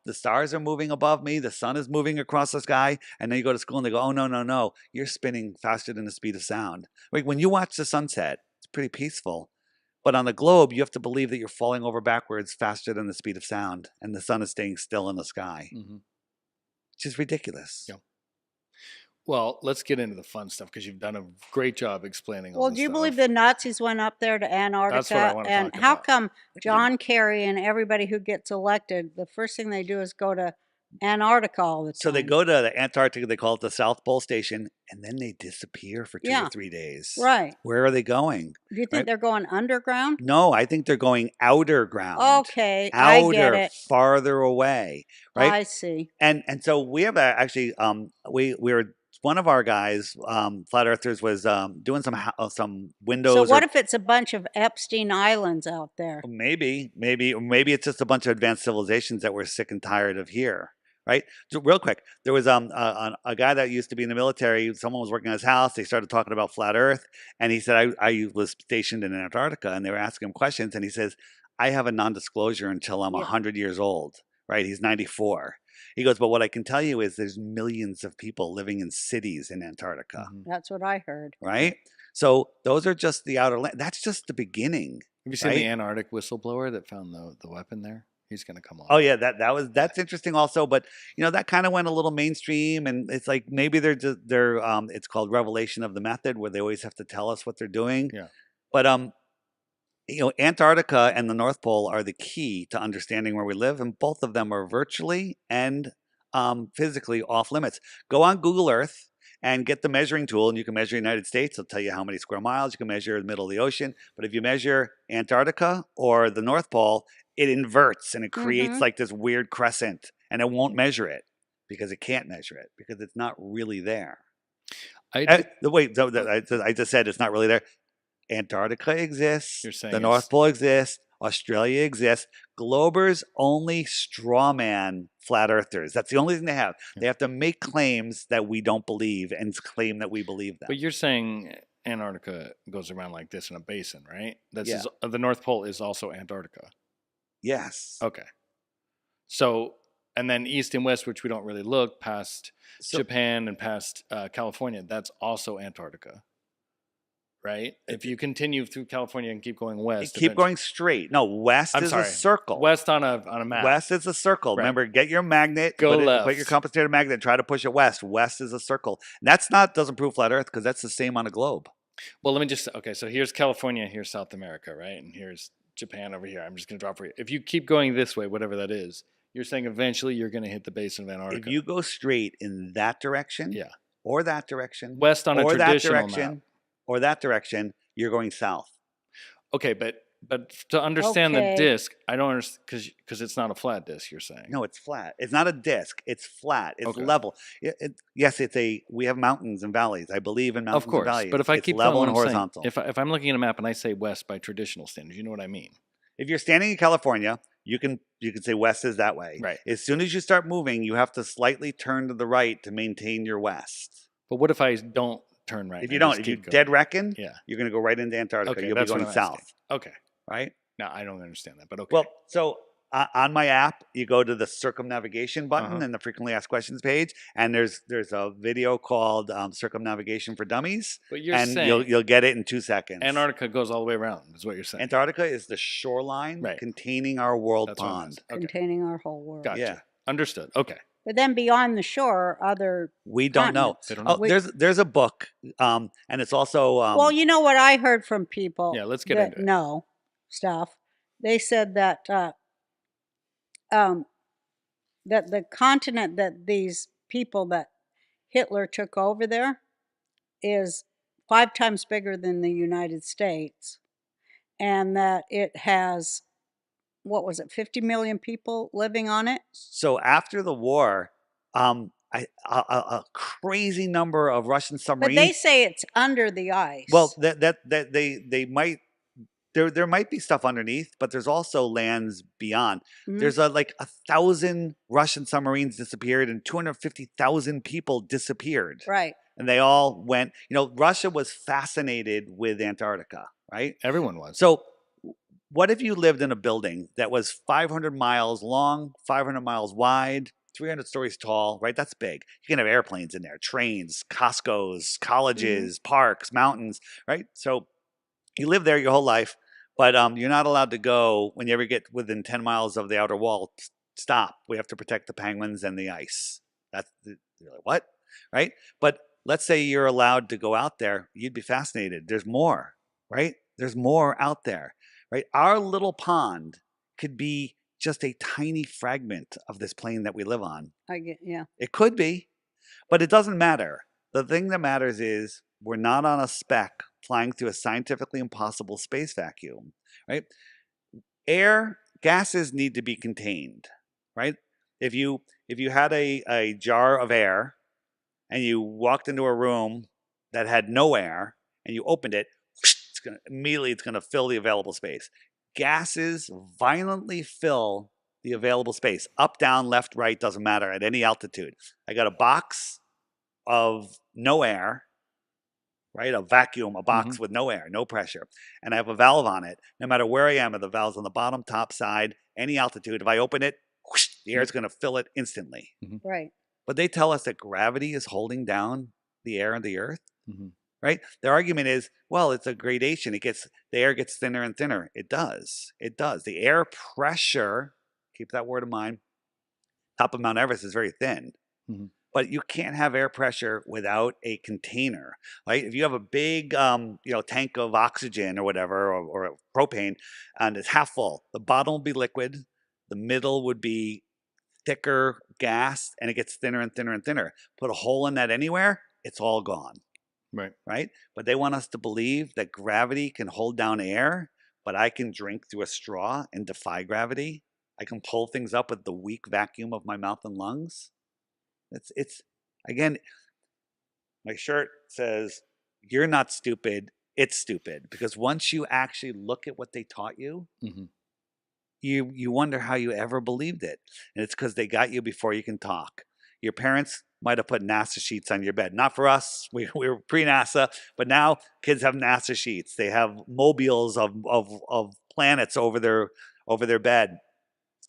The stars are moving above me. The sun is moving across the sky. And then you go to school and they go, oh, no. You're spinning faster than the speed of sound. Like when you watch the sunset, it's pretty peaceful. But on the globe, you have to believe that you're falling over backwards faster than the speed of sound. And the sun is staying still in the sky. Which is ridiculous. Yeah. Well, let's get into the fun stuff because you've done a great job explaining all Well, this do you stuff. believe the Nazis went up there to Antarctica? That's what I want to and talk how about. come John Kerry and everybody who gets elected, the first thing they do is go to Antarctica all the time? So they go to the Antarctica, they call it the South Pole Station, and then they disappear for 2 or 3 days. Right. Where are they going? Do you think they're going underground? No, I think they're going outer ground. Okay, outer, I get it. Farther away, right? I see. And so we have actually we were one of our guys, flat earthers, was doing some windows. So what if it's a bunch of Epstein Islands out there? Maybe it's just a bunch of advanced civilizations that we're sick and tired of here, right? So real quick, there was a guy that used to be in the military. Someone was working on his house. They started talking about flat Earth, and he said, I was stationed in Antarctica, and they were asking him questions, and he says, I have a non-disclosure until I'm 100 years old, right? He's 94. He goes, but what I can tell you is there's millions of people living in cities in Antarctica. That's what I heard. Right? So those are just the outer land. That's just the beginning. Have you seen the Antarctic whistleblower that found the weapon there? He's going to come on. Oh yeah, that's interesting also. But that kind of went a little mainstream, and it's like maybe it's called revelation of the method, where they always have to tell us what they're doing. Yeah. But Antarctica and the North Pole are the key to understanding where we live, and both of them are virtually and physically off limits. Go on Google Earth and get the measuring tool, and you can measure the United States. It'll tell you how many square miles. You can measure the middle of the ocean. But if you measure Antarctica or the North Pole, it inverts and it creates like this weird crescent, and it won't measure it because it can't measure it because it's not really there. I just said it's not really there. Antarctica exists. You're saying the North Pole exists. Australia exists. Globers only straw man flat earthers. That's the only thing they have. They have to make claims that we don't believe and claim that we believe them. But you're saying Antarctica goes around like this in a basin, right? The North Pole is also Antarctica. Yes. Okay. So, and then east and west, which we don't really look past Japan and past California, that's also Antarctica. Right? If you continue through California and keep going west. Keep going straight. No, west is a circle. West on a map. West is a circle. Right. Remember, get your magnet. Go left. Put your compensator magnet and try to push it west. West is a circle. And doesn't prove flat Earth because that's the same on a globe. Well, let me so here's California, here's South America, right? And here's Japan over here. I'm just going to drop for you. If you keep going this way, whatever that is, you're saying eventually you're going to hit the basin of Antarctica. If you go straight in that direction, or that direction, west on a traditional map, or that direction, you're going south. Okay, but to understand the disc, I don't understand because it's not a flat disc. You're saying no, it's flat. It's not a disc. It's flat. It's level. Yes, we have mountains and valleys. I believe in mountains and valleys. But if I keep level and horizontal, if I'm looking at a map and I say west by traditional standards, you know what I mean. If you're standing in California, you can say west is that way. Right. As soon as you start moving, you have to slightly turn to the right to maintain your west. But what if I don't turn right? If you dead reckon, you're going to go right into Antarctica. Okay, you'll be going south. Okay. Right? No, I don't understand that, but okay. Well, so on my app, you go to the circumnavigation button and the frequently asked questions page, and there's a video called Circumnavigation for Dummies. But you're saying you'll get it in 2 seconds. Antarctica goes all the way around, is what you're saying. Antarctica is the shoreline containing our world pond. Containing our whole world. Gotcha. Yeah. Understood. Okay. But then beyond the shore are other we don't know. They don't know. There's a book, and it's also well, you know what I heard from people. Yeah, let's get into it. Know stuff. They said that that the continent that these people that Hitler took over there is 5 times bigger than the United States, and that it has, what was it, 50 million people living on it? So after the war, a crazy number of Russian submarines. But they say it's under the ice. Well, they might. There might be stuff underneath, but there's also lands beyond. There's like 1,000 Russian submarines disappeared and 250,000 people disappeared. Right. And they all went, Russia was fascinated with Antarctica, right? Everyone was. So what if you lived in a building that was 500 miles long, 500 miles wide, 300 stories tall, right? That's big. You can have airplanes in there, trains, Costco's, colleges, parks, mountains, right? So you live there your whole life, but you're not allowed to go when you ever get within 10 miles of the outer wall. Stop. We have to protect the penguins and the ice. You're like, what? Right? But let's say you're allowed to go out there. You'd be fascinated. There's more, right? There's more out there, right? Our little pond could be just a tiny fragment of this plane that we live on. It could be, but it doesn't matter. The thing that matters is we're not on a speck flying through a scientifically impossible space vacuum, right? Gases need to be contained, right? If you had a jar of air and you walked into a room that had no air, and you opened it, it's going to fill the available space. Gases violently fill the available space. Up, down, left, right, doesn't matter, at any altitude. I got a box of no air, right? A vacuum, a box with no air, no pressure. And I have a valve on it. No matter where I am, the valve's on the bottom, top side, any altitude. If I open it, the air is going to fill it instantly. Right. But they tell us that gravity is holding down the air on the earth. Right? Their argument is, well, it's a gradation. The air gets thinner and thinner. It does. It does. The air pressure, keep that word in mind, top of Mount Everest is very thin. But you can't have air pressure without a container, right? If you have a big, tank of oxygen or whatever, or propane, and it's half full, the bottom will be liquid, the middle would be thicker gas, and it gets thinner and thinner and thinner. Put a hole in that anywhere, it's all gone. Right? But they want us to believe that gravity can hold down air, but I can drink through a straw and defy gravity. I can pull things up with the weak vacuum of my mouth and lungs. It's again, my shirt says, "You're not stupid, it's stupid." Because once you actually look at what they taught you, you wonder how you ever believed it. And it's because they got you before you can talk. Your parents might have put NASA sheets on your bed. Not for us. We were pre-NASA, but now kids have NASA sheets. They have mobiles of planets over their bed.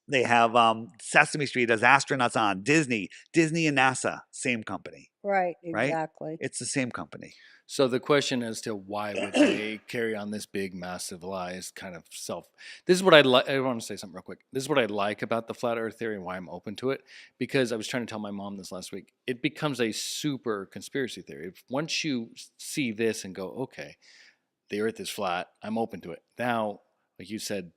They have Sesame Street as astronauts on. Disney and NASA, same company. Right, exactly. It's the same company. So the question as to why would they carry on this big, massive lie is kind of this is what I like. I want to say something real quick. This is what I like about the flat earth theory and why I'm open to it, because I was trying to tell my mom this last week. It becomes a super conspiracy theory. Once you see this and go, okay, the earth is flat, I'm open to it. Now, like you said,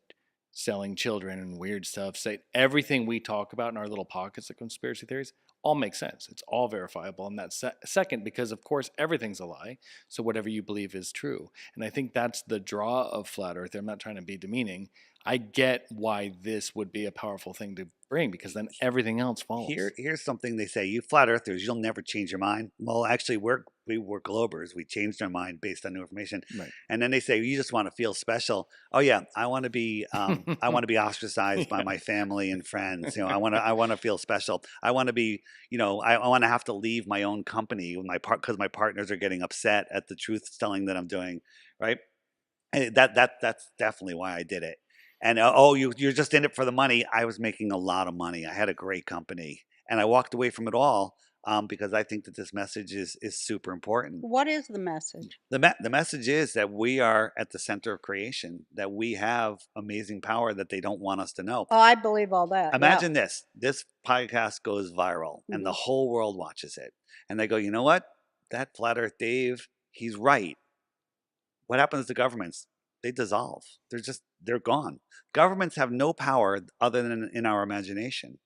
selling children and weird stuff, say everything we talk about in our little pockets of conspiracy theories all makes sense. It's all verifiable. And that's second, because of course everything's a lie. So whatever you believe is true. And I think that's the draw of flat earth. I'm not trying to be demeaning. I get why this would be a powerful thing to bring, because then everything else follows. Here's something they say: you flat earthers, you'll never change your mind. Well, actually, we were globers. We changed our mind based on new information. Right. And then they say, you just want to feel special. Oh yeah, I want to be ostracized by my family and friends. I want to feel special. I want to be, I want to have to leave my own company with because my partners are getting upset at the truth telling that I'm doing. Right. And that's definitely why I did it. And you're just in it for the money. I was making a lot of money. I had a great company, and I walked away from it all because I think that this message is super important. What is the message? The message is that we are at the center of creation, that we have amazing power that they don't want us to know. Oh, I believe all that. Imagine this podcast goes viral and the whole world watches it. And they go, you know what? That Flat Earth Dave, he's right. What happens to governments? They dissolve. They're gone. Governments have no power other than in our imagination.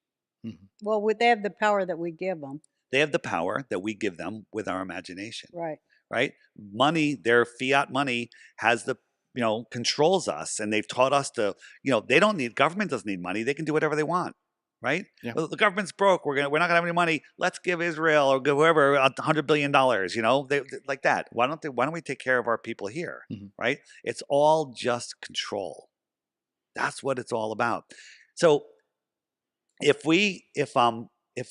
Well, they have the power that we give them. They have the power that we give them with our imagination. Right. Money, their fiat money has controls us, and they've taught us to, government doesn't need money. They can do whatever they want. Right? Yeah. Well, the government's broke. We're not gonna have any money. Let's give Israel or give whoever $100 billion. They like that. Why don't we take care of our people here? Right? It's all just control. That's what it's all about. So if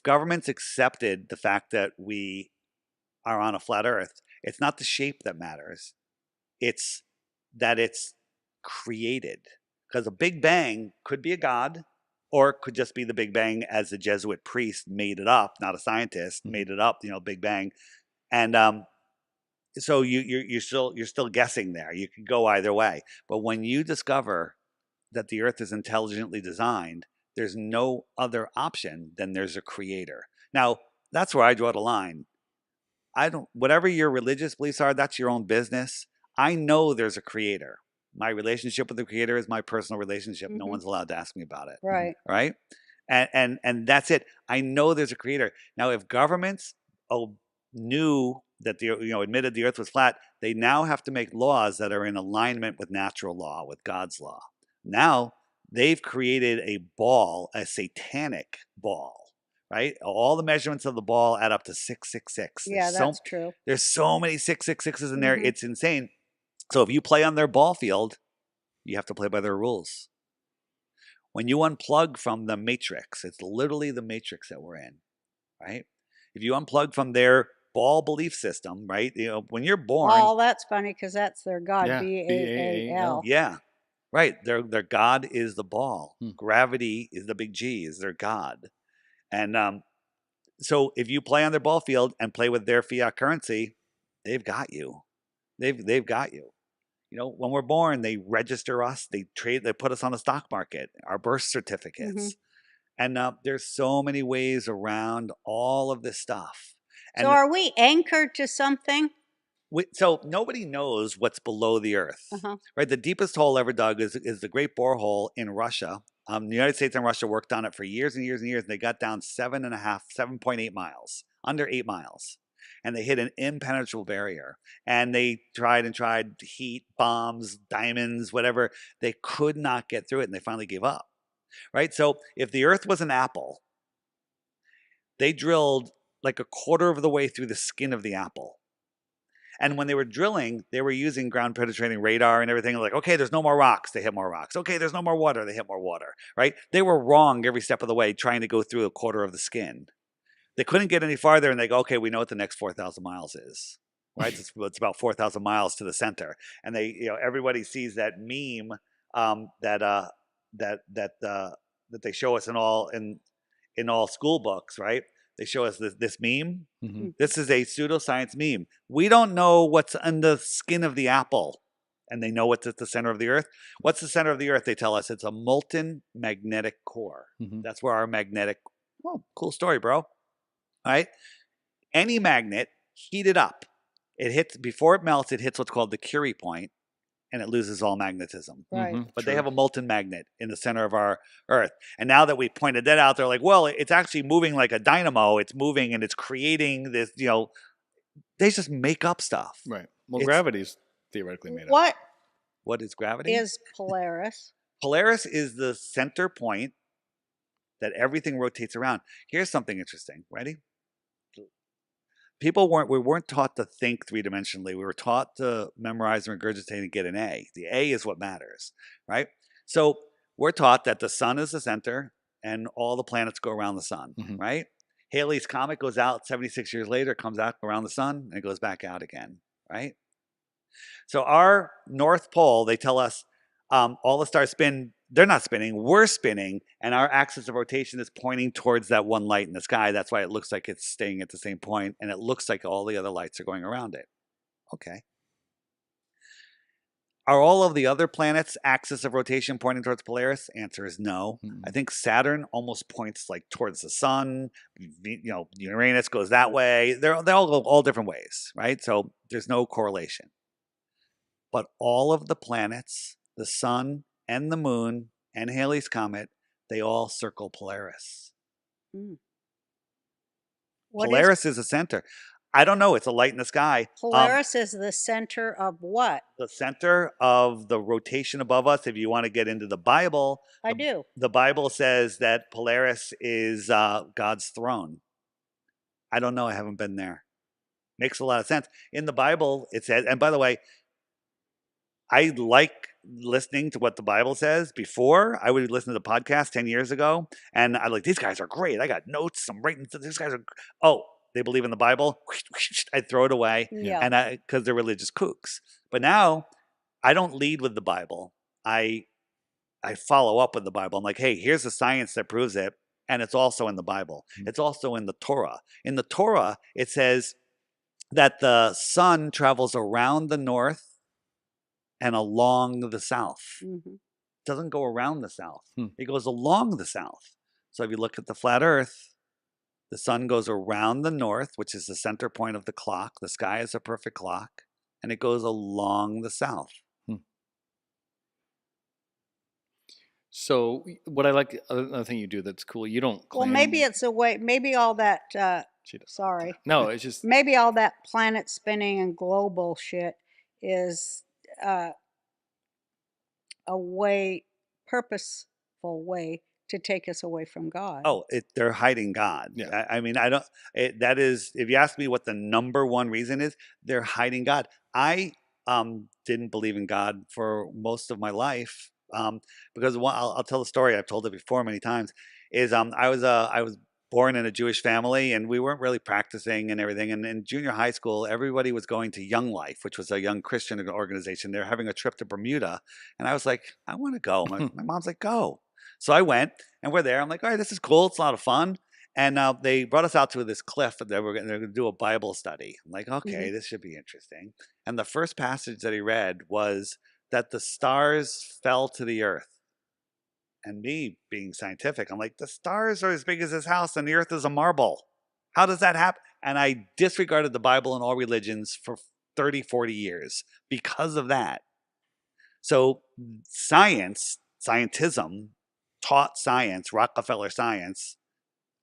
governments accepted the fact that we are on a flat Earth, it's not the shape that matters. It's that it's created. Because a Big Bang could be a god, or it could just be the Big Bang as a Jesuit priest made it up, not a scientist, made it up, Big Bang. And so you're still guessing there. You could go either way. But when you discover that the Earth is intelligently designed, there's no other option than there's a creator. Now, that's where I draw the line. Whatever your religious beliefs are, that's your own business. I know there's a creator. My relationship with the creator is my personal relationship. No one's allowed to ask me about it. Right. And that's it. I know there's a creator. Now, if governments knew that admitted the earth was flat, they now have to make laws that are in alignment with natural law, with God's law. Now they've created a satanic ball, right? All the measurements of the ball add up to 666. Yeah, that's true. There's so many 666s in there. Mhm. It's insane. So if you play on their ball field, you have to play by their rules. When you unplug from the matrix, it's literally the matrix that we're in, right? If you unplug from their ball belief system, right? When you're born, Oh, that's funny because that's their god, Yeah, Baal. yeah, right. Their God is the ball. Hmm. Gravity is the big G, is their God. And so if you play on their ball field and play with their fiat currency, they've got you. They've got you. When we're born, they register us, they put us on the stock market, our birth certificates. And there's so many ways around all of this stuff. So And are we anchored to something? so nobody knows what's below the earth, right? The deepest hole ever dug is the Great borehole in Russia. The United States and Russia worked on it for years and years and years, and they got down 7.8 miles, under 8 miles. And they hit an impenetrable barrier. And they tried heat, bombs, diamonds, whatever. They could not get through it, and they finally gave up, right? So if the earth was an apple, they drilled like a quarter of the way through the skin of the apple. And when they were drilling, they were using ground penetrating radar and everything. Like, okay, there's no more rocks. They hit more rocks. Okay, there's no more water. They hit more water, right? They were wrong every step of the way trying to go through a quarter of the skin. They couldn't get any farther, and they go, okay, we know what the next 4,000 miles is, right? It's about 4,000 miles to the center. And everybody sees that meme that they show us in all school books, right? They show us this meme. Mm-hmm. This is a pseudoscience meme. We don't know what's on the skin of the apple, and they know what's at the center of the earth. What's the center of the earth? They tell us it's a molten magnetic core. Mm-hmm. That's where our magnetic, cool story, bro. All right? Any magnet, heat it up. It hits, before it melts, it hits what's called the Curie point, and it loses all magnetism. Right. Mm-hmm. But they have a molten magnet in the center of our earth. And now that we pointed that out, they're like, well, it's actually moving like a dynamo. It's moving and it's creating this, they just make up stuff. Right. Well, gravity's theoretically made What up. What is gravity? is Polaris? Polaris is the center point that everything rotates around. Here's something interesting. Ready? We weren't taught to think three-dimensionally. We were taught to memorize and regurgitate and get an A. The A is what matters, right? So we're taught that the sun is the center and all the planets go around the sun, right? Halley's Comet goes out 76 years later, comes out around the sun, and it goes back out again, right? So our North Pole, they tell us all the stars spin. They're not spinning, we're spinning, and our axis of rotation is pointing towards that one light in the sky. That's why it looks like it's staying at the same point, and it looks like all the other lights are going around it. Okay. Are all of the other planets' axis of rotation pointing towards Polaris? Answer is no. I think Saturn almost points like towards the sun. Uranus goes that way. They all go all different ways, right? So there's no correlation. But all of the planets, the sun and the moon and Halley's Comet, they all circle Polaris. Polaris is the center. I don't know. It's a light in the sky. Polaris is the center of what? The center of the rotation above us. If you want to get into the Bible, I do. The Bible says that Polaris is God's throne. I don't know. I haven't been there. Makes a lot of sense. In the Bible, it says, and by the way, I like listening to what the Bible says. Before, I would listen to the podcast 10 years ago, and I like, these guys are great. I got notes. I'm writing. These guys are, they believe in the Bible. I'd throw it away, and because they're religious kooks. But now, I don't lead with the Bible. I follow up with the Bible. I'm like, hey, here's the science that proves it, and it's also in the Bible. It's also in the Torah. In the Torah, it says that the sun travels around the north and along the south. It doesn't go around the south. It goes along the south. So if you look at the flat earth, the sun goes around the north, which is the center point of the clock. The sky is a perfect clock, and it goes along the south. So what I like, another thing you do that's cool, you don't claim... Well, maybe it's a way, maybe all that, sorry. No, it's just... Maybe all that planet spinning and global shit is a way, purposeful way to take us away from God. Oh, they're hiding God. Yeah. I mean, I don't. That is, if you ask me what the number one reason is, they're hiding God. I didn't believe in God for most of my life because I'll tell the story. I've told it before many times. Is I was born in a Jewish family and we weren't really practicing and everything. And in junior high school, everybody was going to Young Life, which was a young Christian organization. They're having a trip to Bermuda, and I was like, I want to go. My mom's like, go. So I went, and we're there. I'm like, all right, this is cool. It's a lot of fun. And they brought us out to this cliff that they're going to do a Bible study. I'm like, okay, this should be interesting. And the first passage that he read was that the stars fell to the earth. And me being scientific, I'm like, the stars are as big as this house and the earth is a marble. How does that happen? And I disregarded the Bible and all religions for 30, 40 years because of that. So scientism, taught science, Rockefeller science.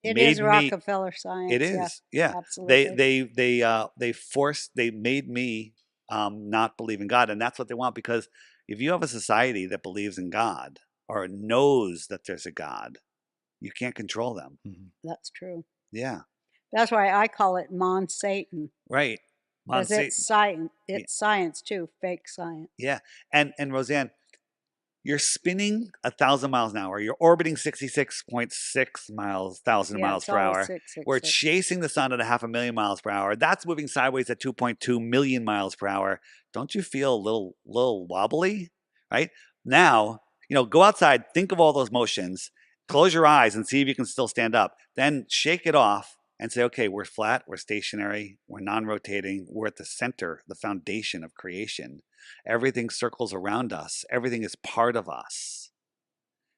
It is Rockefeller science. It is, yeah. Absolutely. They made me not believe in God, and that's what they want. Because if you have a society that believes in God or knows that there's a God, you can't control them. That's true. Yeah. That's why I call it Mon-Satan. Right. Because it's science. It's science too. Fake science. Yeah. And Roseanne, you're spinning 1,000 miles an hour. You're orbiting 66.6 thousand miles per hour. We're chasing the sun at 500,000 miles per hour. That's moving sideways at 2.2 million miles per hour. Don't you feel a little wobbly? Right? Now, go outside, think of all those motions, close your eyes and see if you can still stand up. Then shake it off and say, okay, we're flat, we're stationary, we're non-rotating, we're at the center, the foundation of creation. Everything circles around us. Everything is part of us.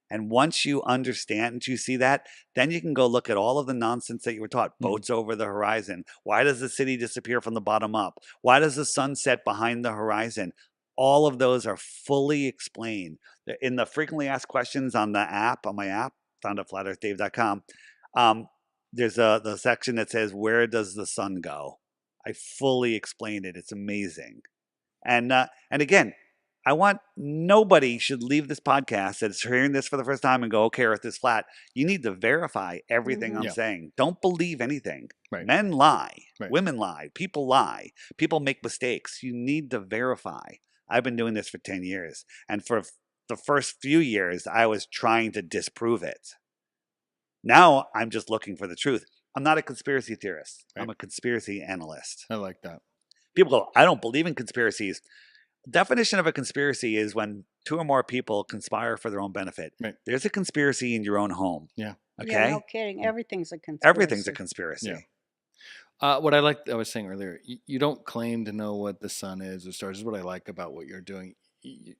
And once you understand and you see that, then you can go look at all of the nonsense that you were taught. Boats over the horizon. Why does the city disappear from the bottom up? Why does the sun set behind the horizon? All of those are fully explained. In the frequently asked questions on the app, on my app, found at flatearthdave.com, there's the section that says, where does the sun go? I fully explained it. It's amazing. And again, I want nobody should leave this podcast that's hearing this for the first time and go, okay, Earth is flat. You need to verify everything I'm saying. Don't believe anything. Right. Men lie. Right. Women lie. People lie. People make mistakes. You need to verify. I've been doing this for 10 years. And for the first few years, I was trying to disprove it. Now I'm just looking for the truth. I'm not a conspiracy theorist. Right. I'm a conspiracy analyst. I like that. People go, I don't believe in conspiracies. Definition of a conspiracy is when two or more people conspire for their own benefit. Right. There's a conspiracy in your own home. Yeah. Okay. Yeah, no kidding. Everything's a conspiracy. Everything's a conspiracy. Yeah. What I was saying earlier, you don't claim to know what the sun is or stars. This is what I like about what you're doing.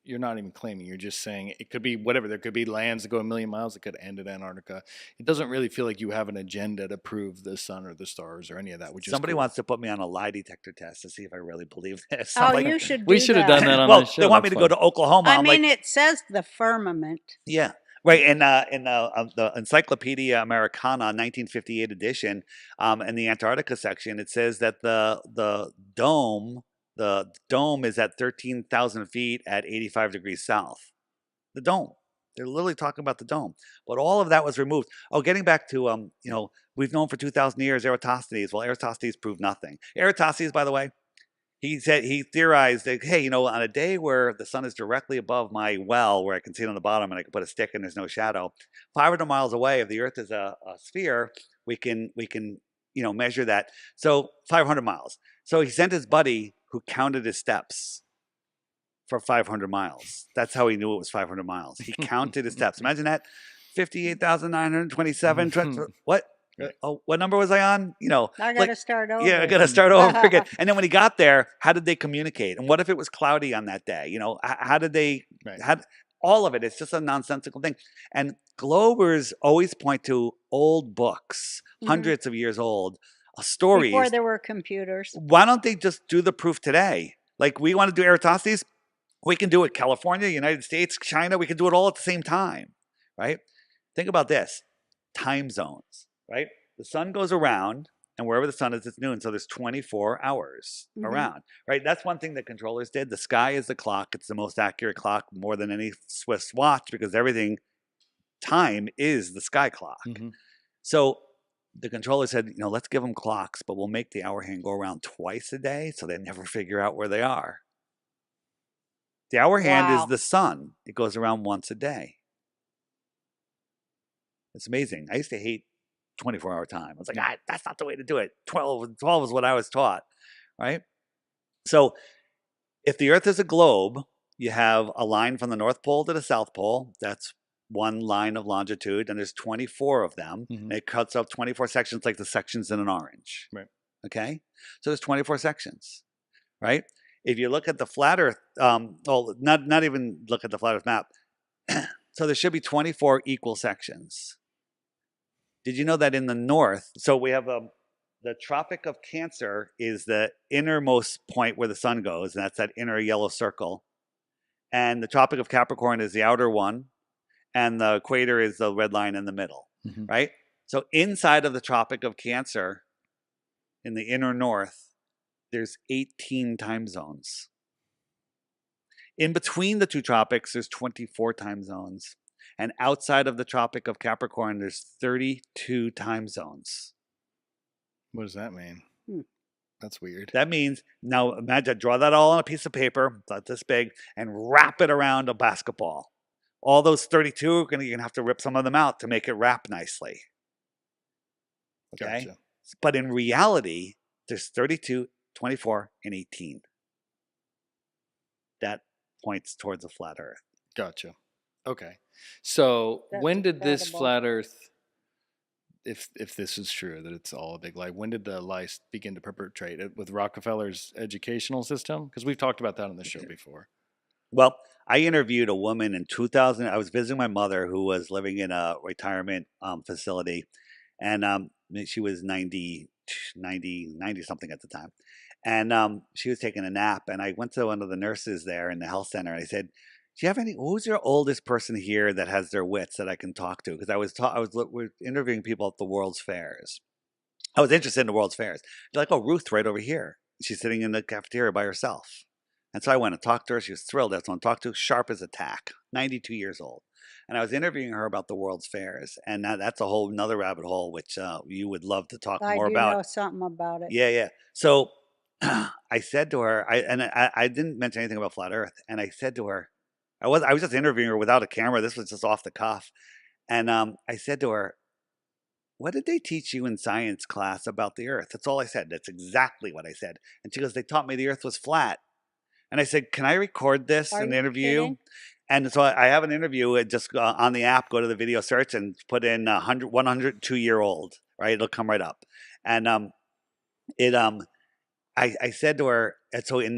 You're not even claiming. You're just saying it could be whatever. There could be lands that go 1,000,000 miles. It could end at Antarctica. It doesn't really feel like you have an agenda to prove the sun or the stars or any of that. Which Somebody is cool. wants to put me on a lie detector test to see if I really believe this. Oh, like, you should. We should have done that on well, the show. They want me to go to Oklahoma. I mean, it says the firmament. Yeah. Right, in the Encyclopedia Americana 1958 edition, in the Antarctica section, it says that the dome is at 13,000 feet at 85 degrees south. The dome. They're literally talking about the dome. But all of that was removed. Oh, getting back to we've known for 2,000 years Eratosthenes. Well, Eratosthenes proved nothing. Eratosthenes, by the way, he theorized that, hey, on a day where the sun is directly above my well, where I can see it on the bottom and I can put a stick and there's no shadow, 500 miles away, if the Earth is a sphere, we can measure that. So 500 miles. So he sent his buddy who counted his steps for 500 miles. That's how he knew it was 500 miles. He counted his steps. Imagine that, 58,927. What? Oh, what number was I on? I got to start over. Yeah, I got to start over again. And then when he got there, how did they communicate? And what if it was cloudy on that day? How did they? Right. All of it? It's just a nonsensical thing. And Globers always point to old books, hundreds of years old, stories. Before there were computers. Why don't they just do the proof today? Like, we want to do Eratosthenes, we can do it. California, United States, China, we can do it all at the same time, right? Think about this: time zones. Right? The sun goes around, and wherever the sun is, it's noon. So there's 24 hours around, right? That's one thing that controllers did. The sky is the clock. It's the most accurate clock, more than any Swiss watch, because everything time is the sky clock. Mhm. So the controller said, let's give them clocks, but we'll make the hour hand go around twice a day so they never figure out where they are. The hour hand is Wow. the sun. It goes around once a day. It's amazing. I used to hate 24-hour time. I was like, that's not the way to do it. 12 is what I was taught, right? So if the Earth is a globe, you have a line from the North Pole to the South Pole. That's one line of longitude, and there's 24 of them. Mhm. And it cuts up 24 sections like the sections in an orange. Right. Okay? So there's 24 sections, right? If you look at the flat Earth, not even look at the flat Earth map. So there should be 24 equal sections. Did you know that in the north, so we have the Tropic of Cancer is the innermost point where the sun goes, and that's that inner yellow circle. And the Tropic of Capricorn is the outer one, and the equator is the red line in the middle, Mhm. right? So inside of the Tropic of Cancer, in the inner north, there's 18 time zones. In between the two tropics, there's 24 time zones. And outside of the Tropic of Capricorn, there's 32 time zones. What does that mean? Hmm. That's weird. That means, now imagine, draw that all on a piece of paper, about this big, and wrap it around a basketball. All those 32, you're going to have to rip some of them out to make it wrap nicely. Okay? Gotcha. But in reality, there's 32, 24, and 18. That points towards a flat Earth. Gotcha. Okay. So That's when did this incredible. flat Earth, if this is true, that it's all a big lie, when did the lie begin to perpetrate it? With Rockefeller's educational system? Because we've talked about that on the show before. Well, I interviewed a woman in 2000. I was visiting my mother who was living in a retirement facility, and she was 90 something at the time. And she was taking a nap, and I went to one of the nurses there in the health center, and I said, "Do you have who's your oldest person here that has their wits that I can talk to?" Because we're interviewing people at the World's Fairs. I was interested in the World's Fairs. They're like, "Oh, Ruth, right over here. She's sitting in the cafeteria by herself." And so I went and talked to her. She was thrilled. That's one to talk to. Sharp as a tack, 92 years old. And I was interviewing her about the World's Fairs. And that's a whole nother rabbit hole, which you would love to talk I more do about. know something about it. Yeah. So I said to her, I didn't mention anything about flat Earth. And I said to her, I was just interviewing her without a camera. This was just off the cuff. And I said to her, "What did they teach you in science class about the Earth?" That's all I said. That's exactly what I said. And she goes, "They taught me the Earth was flat." And I said, "Can I record this Are and you interview?" kidding? And so I have an interview. Just on the app, go to the video search and put in 102-year-old. Right, it'll come right up. And I said to her, and so in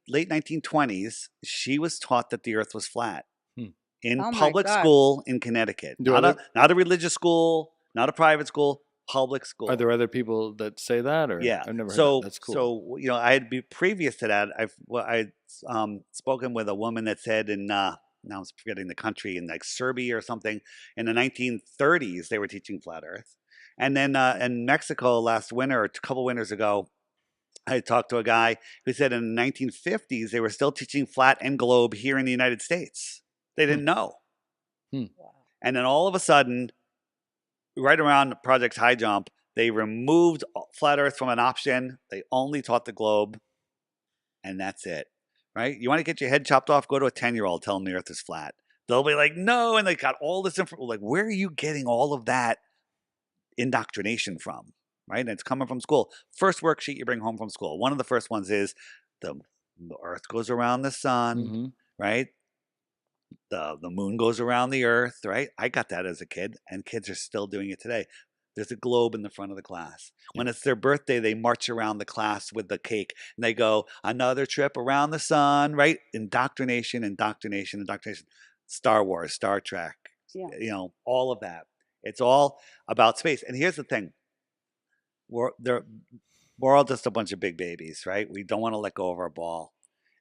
late 1920s, she was taught that the Earth was flat Hmm. in Oh my public gosh. school in Connecticut. Do Not a religious school, not a private school, public school. Are there other people that say that? Or Yeah. I've never heard So that. That's cool. so I had previous to that. I'd spoken with a woman that said now I'm forgetting the country, in like Serbia or something, in the 1930s they were teaching flat Earth, and then in Mexico last winter or a couple winters ago, I talked to a guy who said in the 1950s they were still teaching flat and globe here in the United States. They didn't know, Hmm. Wow. and then all of a sudden, right around Project High Jump, they removed flat Earth from an option. They only taught the globe, and that's it. Right? You want to get your head chopped off? Go to a 10-year-old, tell them the Earth is flat. They'll be like, "No," and they got all this information. Like, where are you getting all of that indoctrination from? Right? And it's coming from school. First worksheet you bring home from school. One of the first ones is the Earth goes around the sun. Mhm. Right? The moon goes around the Earth. Right? I got that as a kid, and kids are still doing it today. There's a globe in the front of the class. When it's their birthday, they march around the class with the cake and they go, "Another trip around the sun," right? Indoctrination. Star Wars, Star Trek, Yeah. all of that. It's all about space. And here's the thing. We're all just a bunch of big babies, right? We don't want to let go of our ball.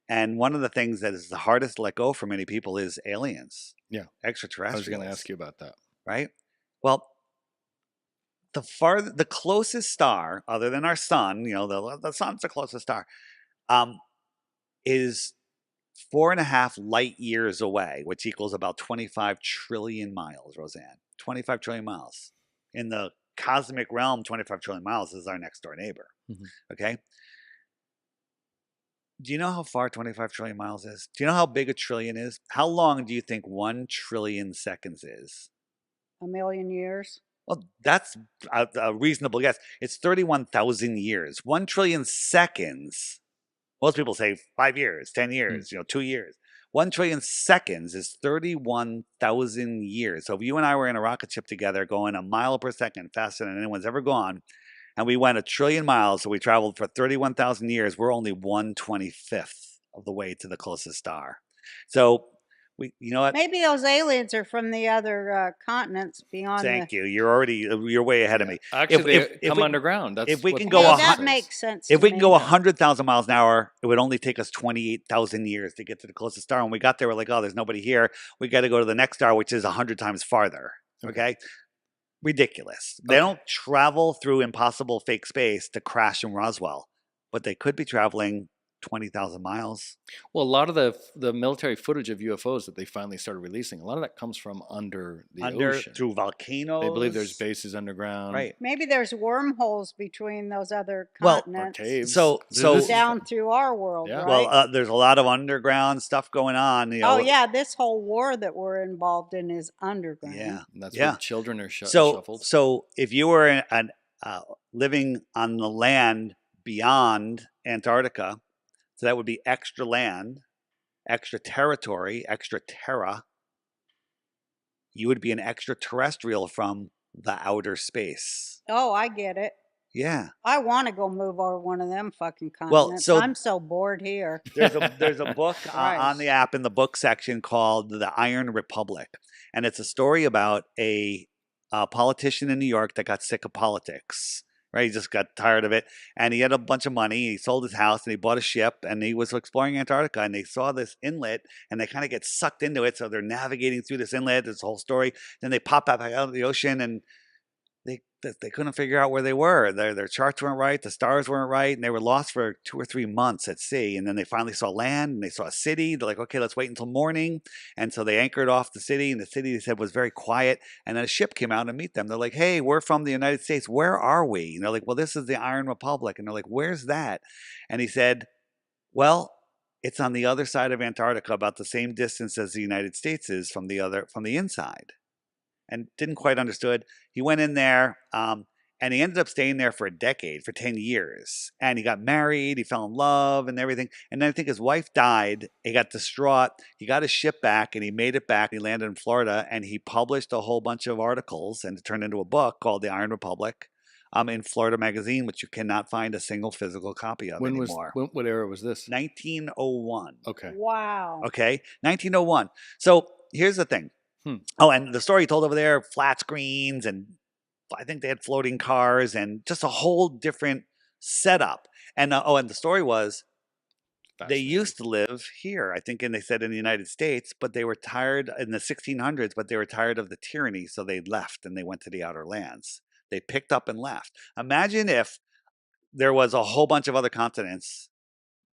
And one of the things that is the hardest to let go for many people is aliens. Yeah. Extraterrestrials. I was going to ask you about that. Right? Well, the closest star, other than our sun, the sun's the closest star, is 4.5 light years away, which equals about 25 trillion miles, Roseanne. 25 trillion miles. In the cosmic realm, 25 trillion miles is our next door neighbor. Mhm. Okay? Do you know how far 25 trillion miles is? Do you know how big a trillion is? How long do you think 1 trillion seconds is? A million years. Well, that's a reasonable guess. It's 31,000 years. 1 trillion seconds. Most people say 5 years, 10 years, 2 years. 1 trillion seconds is 31,000 years. So if you and I were in a rocket ship together going a mile per second faster than anyone's ever gone, and we went 1 trillion miles, so we traveled for 31,000 years, we're only 1/25th of the way to the closest star. So, you know what? Maybe those aliens are from the other continents beyond Thank you. You're way ahead of me. Actually, If they come underground. That's if we what can the go Hey, a process that is. makes sense If to we can me. go 100,000 miles an hour, it would only take us 28,000 years to get to the closest star. When we got there, we're like, oh, there's nobody here. We got to go to the next star, which is 100 times farther. Okay? Ridiculous. They don't travel through impossible fake space to crash in Roswell, but they could be traveling 20,000 miles. Well, a lot of the military footage of UFOs that they finally started releasing, a lot of that comes from under the ocean. Through volcanoes. They believe there's bases underground. Right. Maybe there's wormholes between those other Well, Or continents. caves. So This is down fun. through our world, Yeah. right? Well, there's a lot of underground stuff going on. Oh yeah, this whole war that we're involved in is underground. Yeah. And that's Yeah. where children are So shuffled. so if you were living on the land beyond Antarctica, so that would be extra land, extra territory, extra terra. You would be an extraterrestrial from the outer space. Oh, I get it. Yeah. I want to go move over one of them fucking Well, continents. so I'm so bored here. there's a book on the Christ. app in the book section called The Iron Republic, and it's a story about a politician in New York that got sick of politics. Right, he just got tired of it, and he had a bunch of money. He sold his house and he bought a ship, and he was exploring Antarctica. And they saw this inlet, and they kind of get sucked into it. So they're navigating through this inlet, this whole story. Then they pop back out of the ocean, and they couldn't figure out where they were. Their charts weren't right, the stars weren't right, and they were lost for 2 or 3 months at sea. And then they finally saw land, and they saw a city. They're like, okay, let's wait until morning. And so they anchored off the city, and the city, they said, was very quiet. And then a ship came out to meet them. They're like, hey, we're from the United States. Where are we? And they're like, well, this is the Iron Republic. And they're like, where's that? And he said, well, it's on the other side of Antarctica, about the same distance as the United States is from the inside. And didn't quite understood. He went in there, and he ended up staying there for a decade, for 10 years. And he got married, he fell in love and everything. And then I think his wife died. He got distraught. He got his ship back, and he made it back. He landed in Florida, and he published a whole bunch of articles, and it turned into a book called The Iron Republic, in Florida Magazine, which you cannot find a single physical copy of anymore. What era was this? 1901. Okay. Wow. Okay, 1901. So here's the thing. Oh, and the story he told over there, flat screens, and I think they had floating cars, and just a whole different setup. And and the story was they used to live here, I think, and they said in the United States, but they were tired in the 1600s, but they were tired of the tyranny, so they left and they went to the outer lands. They picked up and left. Imagine if there was a whole bunch of other continents.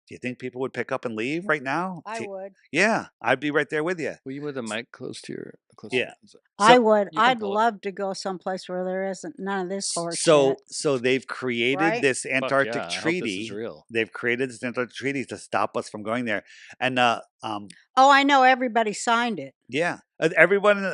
Do you think people would pick up and leave right now? I would. Yeah, I'd be right there with you. Will you with the mic close to your? Yeah. I would. you can I'd pull it. love to go someplace where there isn't none of this horse So shit. they've created Right? this Fuck Antarctic yeah, I hope this treaty. is real. They've created this Antarctic treaty to stop us from going there. And Oh, I know everybody signed it. yeah, everyone,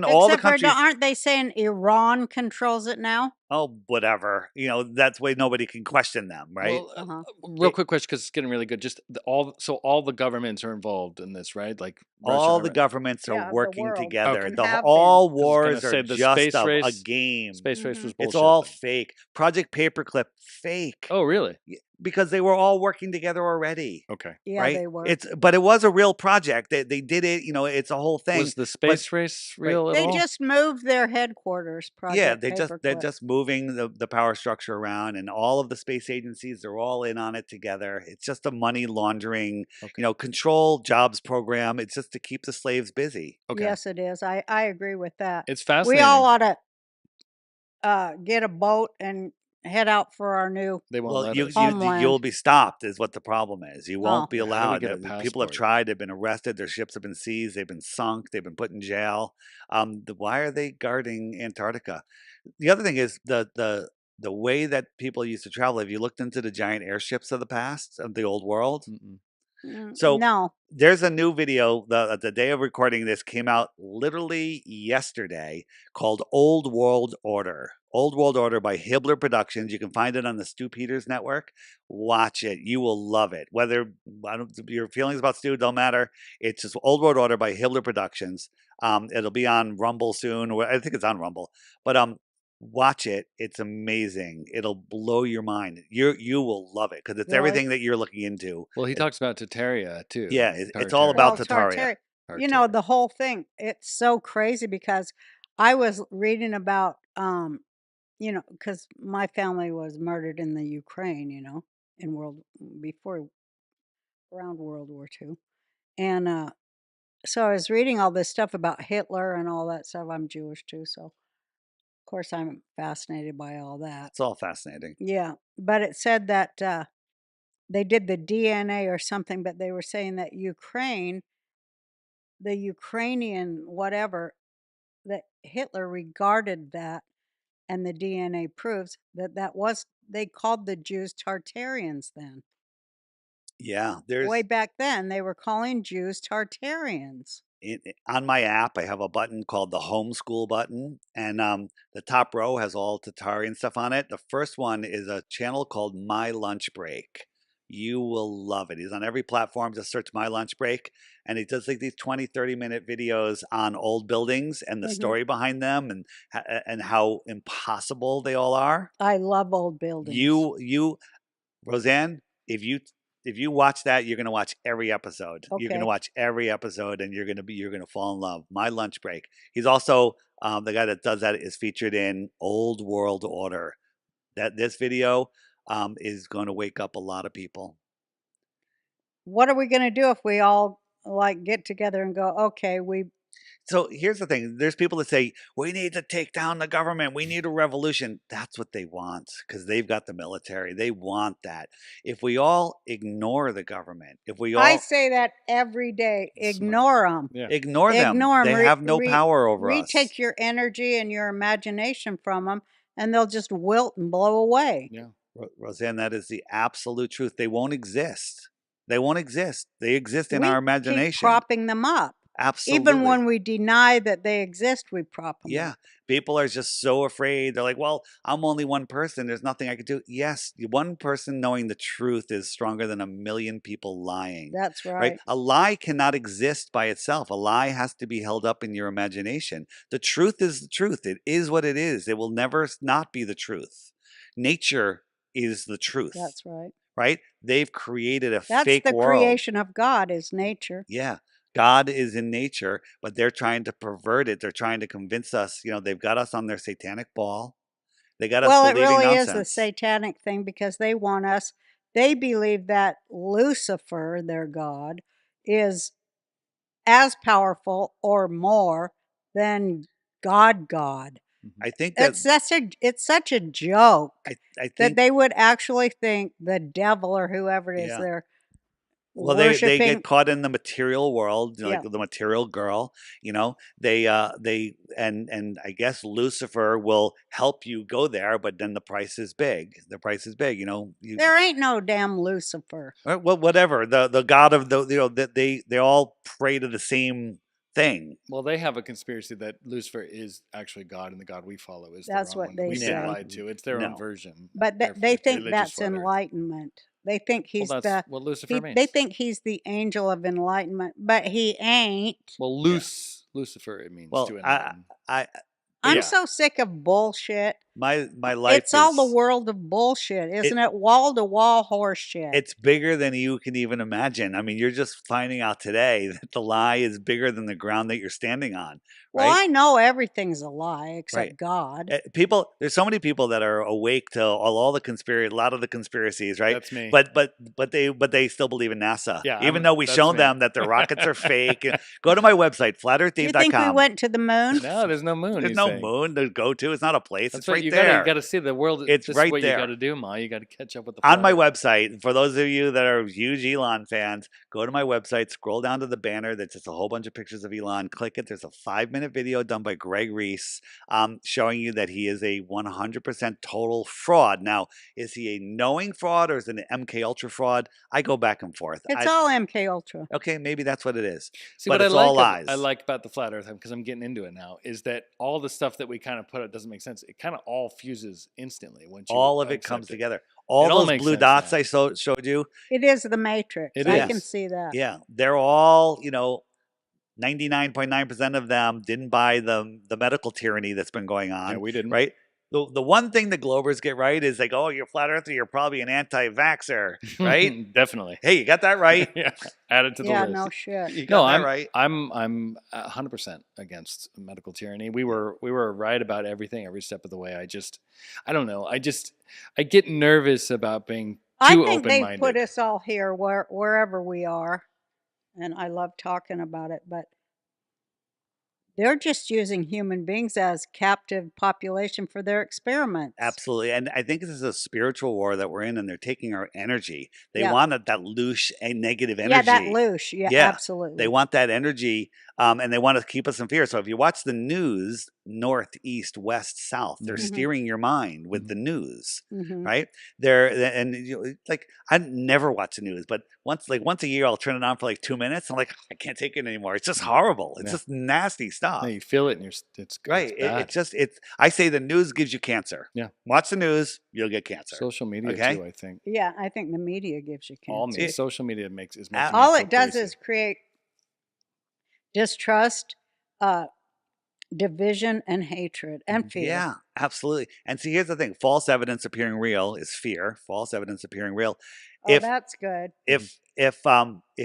all the Except for, countries. aren't they saying Iran controls it now? Oh, whatever. That's way nobody can question them, right? Well, real quick question, because it's getting really good. Just all the governments are involved in this, right? Like all Russia, the governments Yeah, are of the working world. together. And have been. All 'Cause I was wars gonna are say the just space a race- game. Space race was bullshit. It's all then. fake. Project Paperclip, fake. Oh, really? Because they were all working together already. Okay. Yeah, right? they were. But it was a real project. They did it. It's a whole thing. Was the space race real at They all? just moved their headquarters. Yeah, Project they're Paperclip. just moving the power structure around, and all of the space agencies, they're all in on it together. It's just a money laundering, control jobs program. It's just to keep the slaves busy. Okay. Yes, it is. I agree with that. It's We fascinating. all ought to get a boat and head out for our new They won't Well, let you us. Homeland. you'll be stopped is what the problem is. You won't Oh. be Yeah, how do we allowed. get a People have passport? tried. They've been arrested. Their ships have been seized. They've been sunk. They've been put in jail. Why are they guarding Antarctica? The other thing is the way that people used to travel. Have you looked into the giant airships of the past of the old world? Mm-mm. So No. there's a new video. The day of recording this came out literally yesterday called Old World Order. Old World Order by Hibbler Productions. You can find it on the Stu Peters Network. Watch it. You will love it. Whether your feelings about Stu don't matter. It's just Old World Order by Hibbler Productions. It'll be on Rumble soon. I think it's on Rumble. But watch it. It's amazing. It'll blow your mind. You will love it because it's Really? everything that you're looking into. Well, he talks about Tartaria too. Yeah, it's all Tartaria. about Well, Tartaria. you know, the whole thing, it's so crazy because I was reading about, you know, because my family was murdered in the Ukraine, you know, in around World War II. And so I was reading all this stuff about Hitler and all that stuff. I'm Jewish too, so of course I'm fascinated by all that. It's all fascinating. Yeah, but it said that they did the DNA or something, but they were saying that the Ukrainian whatever, that Hitler regarded that, and the DNA proves that they called the Jews Tartarians then. Yeah, Way there's back then, they were calling Jews Tartarians. on my app, I have a button called the homeschool button, and the top row has all Tatarian stuff on it. The first one is a channel called My Lunch Break. You will love it. He's on every platform. Just search My Lunch Break, and he does like these 20, 30-minute videos on old buildings and the Mhm. story behind them and how impossible they all are. I love old buildings. Roseanne, if you watch that, you're gonna watch every episode. You're gonna Okay. watch every episode, and you're gonna fall in love. My Lunch Break. He's also the guy that does that is featured in Old World Order. This video is going to wake up a lot of people. What are we going to do if we all like get together and go, okay, So here's the thing. There's people that say, we need to take down the government. We need a revolution. That's what they want because they've got the military. They want that. If we all ignore the government, if we I all say that every day, Smart. ignore them. Yeah. ignore them, Ignore 'em. they have no power over us. Retake your energy and your imagination from them, and they'll just wilt and blow away. Yeah. Roseanne, that is the absolute truth. They won't exist. They won't exist. They exist in We our keep imagination. propping them up. Absolutely. Even when we deny that they exist, we prop them Yeah. up. People are just so afraid. They're like, well, I'm only one person. There's nothing I could do. Yes, one person knowing the truth is stronger than a million people lying. That's Right? right. A lie cannot exist by itself. A lie has to be held up in your imagination. The truth is the truth. It is what it is. It will never not be the truth. Nature is the truth. That's right. Right? They've created a That's fake the world. creation of God is nature. Yeah. God is in nature, but they're trying to pervert it. They're trying to convince us, they've got us on their satanic ball. They got us Well, it believing really is nonsense. a satanic thing because they believe that Lucifer, their God, is as powerful or more than God. I think that It's such a joke I that think they would actually think the devil or whoever it is Yeah. they're well they worshiping. get caught in the material world, like Yeah. the material girl, they and I guess Lucifer will help you go there, but then the price is big. The price is big, There ain't no damn Lucifer. well, whatever. The god of the that they all pray to the same thing. Well, they have a conspiracy that Lucifer is actually God, and the God we follow is That's the wrong what one. they We've say. been lied to. It's their No. own version. But Their they think religious that's flatter. enlightenment. They think he's Well, that's what Lucifer means. they think he's the angel of enlightenment, but he ain't. Well, Lucifer, it means Well, to enlighten. I'm Yeah. so sick of bullshit. my life It's all the is world of bullshit, isn't it? Wall to wall horse shit. it's bigger than you can even imagine. I mean, you're just finding out today that the lie is bigger than the ground that you're standing on. Well, Right? I know everything's a lie except Right. God. There's so many people that are awake to all the conspiracy, a lot of the conspiracies, right? That's me. But they still believe in NASA. Yeah, Even though we've that's shown me. them that their rockets are fake. Go to my website, You think we flatearthdave.com. went to the moon? No, there's no moon. There's he's no saying. moon to go to. It's not a place. That's It's right you there. gotta see the world. It's This right is what there. you gotta do, Ma. You gotta catch up with the On my flat Earth. website, for those of you that are huge Elon fans, go to my website, scroll down to the banner that's just a whole bunch of pictures of Elon, click it. There's a 5-minute video done by Greg Reese showing you that he is a 100% total fraud. Now, is he a knowing fraud or is it an MK Ultra fraud? I go back and forth. It's all MK Ultra. Okay, maybe that's what it is. See, but what it's I all like lies. I like about the flat Earth, because I'm getting into it now, is that all the stuff that we kind of put out doesn't make sense. It kind of all fuses instantly once you all of it accept comes it. together. It All all those makes blue sense dots now. I showed you, It is the Matrix. It I is. can see that. yeah, they're all, 99.9% of them didn't buy the medical tyranny that's been going on. Yeah, we didn't. Right? The one thing the Globers get right is like, oh, you're flat earther, you're probably an anti-vaxxer, right? Definitely. Hey, you got that right. Yeah, add it to the Yeah, list. no shit. You got that right. I'm 100% against medical tyranny. We were right about everything every step of the way. I don't know. I get nervous about being I too think they've open-minded. put us all here wherever we are, and I love talking about it, but they're just using human beings as captive population for their experiments. Absolutely. And I think this is a spiritual war that we're in, and they're taking our energy. They Yeah. want that loose and negative energy. Yeah, that loosh. Yeah, Yeah. absolutely. They want that energy, and they want to keep us in fear. So if you watch the news, north, east, west, south, they're Mhm. steering your mind with Mhm. the news, Mhm. right? Like I never watch the news, but once a year I'll turn it on for like 2 minutes. I'm like, I can't take it anymore. It's just horrible. It's Yeah. just nasty stuff. No, you feel it, and it's Right. It's bad. I say the news gives you cancer. Yeah. Watch the news, you'll get cancer. Social media Okay. too, I think. Yeah, I think the media gives you All cancer. social media is making me All feel it does crazy. is create distrust, division, and hatred, and fear. Yeah, absolutely. And see, here's the thing: false evidence appearing real is fear. False evidence appearing real. Oh, that's good. If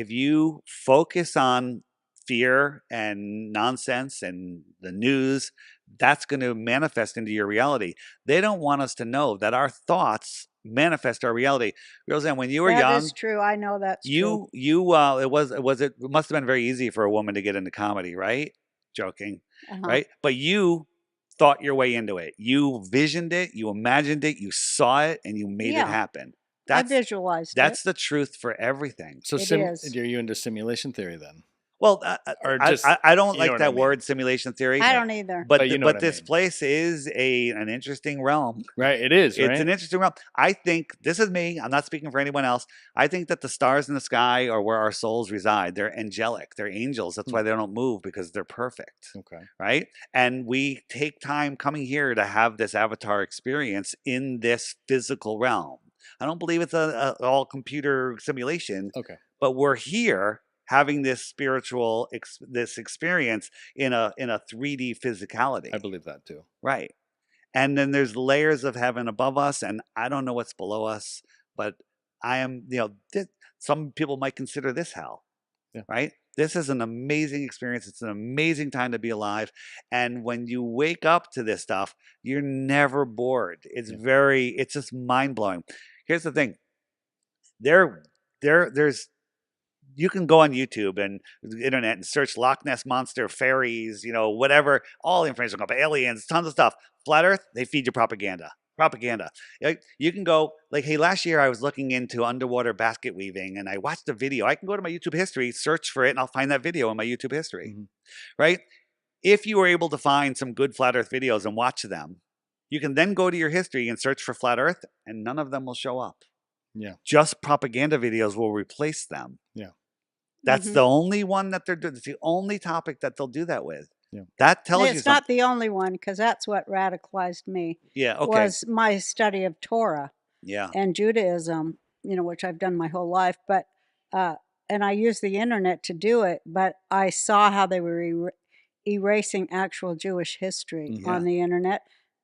you focus on fear and nonsense and the news, that's going to manifest into your reality. They don't want us to know that our thoughts manifest our reality. Roseanne, when you were That young, is true. I know that's true. it must have been very easy for a woman to get into comedy, right? Joking, Uh-huh. right? But you thought your way into it. You visioned it, you imagined it, you saw it, and you made it Yeah. happen. I visualized That's it. the truth for everything. So It is. are you into simulation theory then? Well, Or I, just, I don't you know like what I that mean. word simulation theory. I don't either. But you know what I this mean. place is an interesting realm. Right, it is, right? It's an interesting realm. I think, this is me, I'm not speaking for anyone else. I think that the stars in the sky are where our souls reside. They're angelic. They're angels. That's why they don't move, because they're perfect. Okay. Right? And we take time coming here to have this avatar experience in this physical realm. I don't believe it's a all computer simulation. Okay. But we're here having this spiritual this experience in a 3D physicality. I believe that too. Right. And then there's layers of heaven above us, and I don't know what's below us, but I am, some people might consider this hell. Yeah. Right? This is an amazing experience. It's an amazing time to be alive. And when you wake up to this stuff, you're never bored. It's it's just mind blowing. Here's the thing. There's you can go on YouTube and the internet and search Loch Ness Monster, fairies, whatever, all the information up, aliens, tons of stuff. Flat Earth, they feed you propaganda. You can go, like, hey, last year I was looking into underwater basket weaving and I watched a video. I can go to my YouTube history, search for it, and I'll find that video in my YouTube history, right? If you were able to find some good Flat Earth videos and watch them, you can then go to your history and search for Flat Earth, and none of them will show up. Yeah. Just propaganda videos will replace them. Yeah. That's the only one that they're doing. It's the only topic that they'll do that with. Yeah. That tells you It's something. not the only one, because that's what radicalized me. Yeah, okay. Was my study of Torah Yeah. and Judaism, which I've done my whole life. But and I used the internet to do it, but I saw how they were erasing actual Jewish history on the internet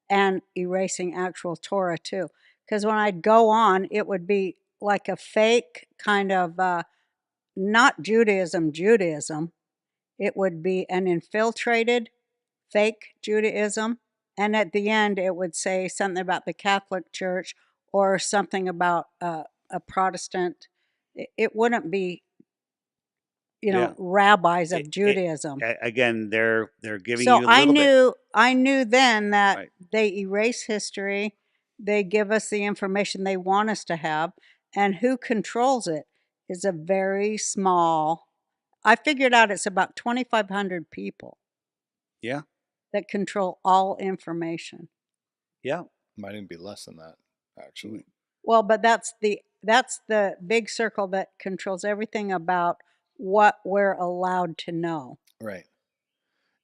and erasing actual Torah too. Because when I'd go on, it would be like a fake kind of not Judaism. It would be an infiltrated fake Judaism. And at the end, it would say something about the Catholic Church or something about a Protestant. It wouldn't be, Yeah. rabbis of It- Judaism. Again, they're giving So you a little bit. I knew then that Right. they erase history, they give us the information they want us to have, and who controls it is a very small. I figured out it's about 2,500 people Yeah. that control all information. Yeah. Might even be less than that, actually. Well, but that's the big circle that controls everything about what we're allowed to know. Right.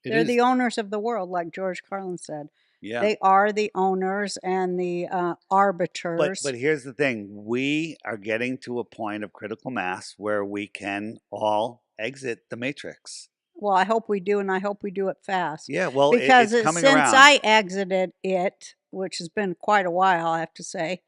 They're the owners of the world, like George Carlin said. Yeah. They are the owners and the arbiters. But here's the thing: we are getting to a point of critical mass where we can all exit the matrix. Well, I hope we do, and I hope we do it fast. Yeah. Well, because it's coming since around. I exited it, which has been quite a while, I have to say,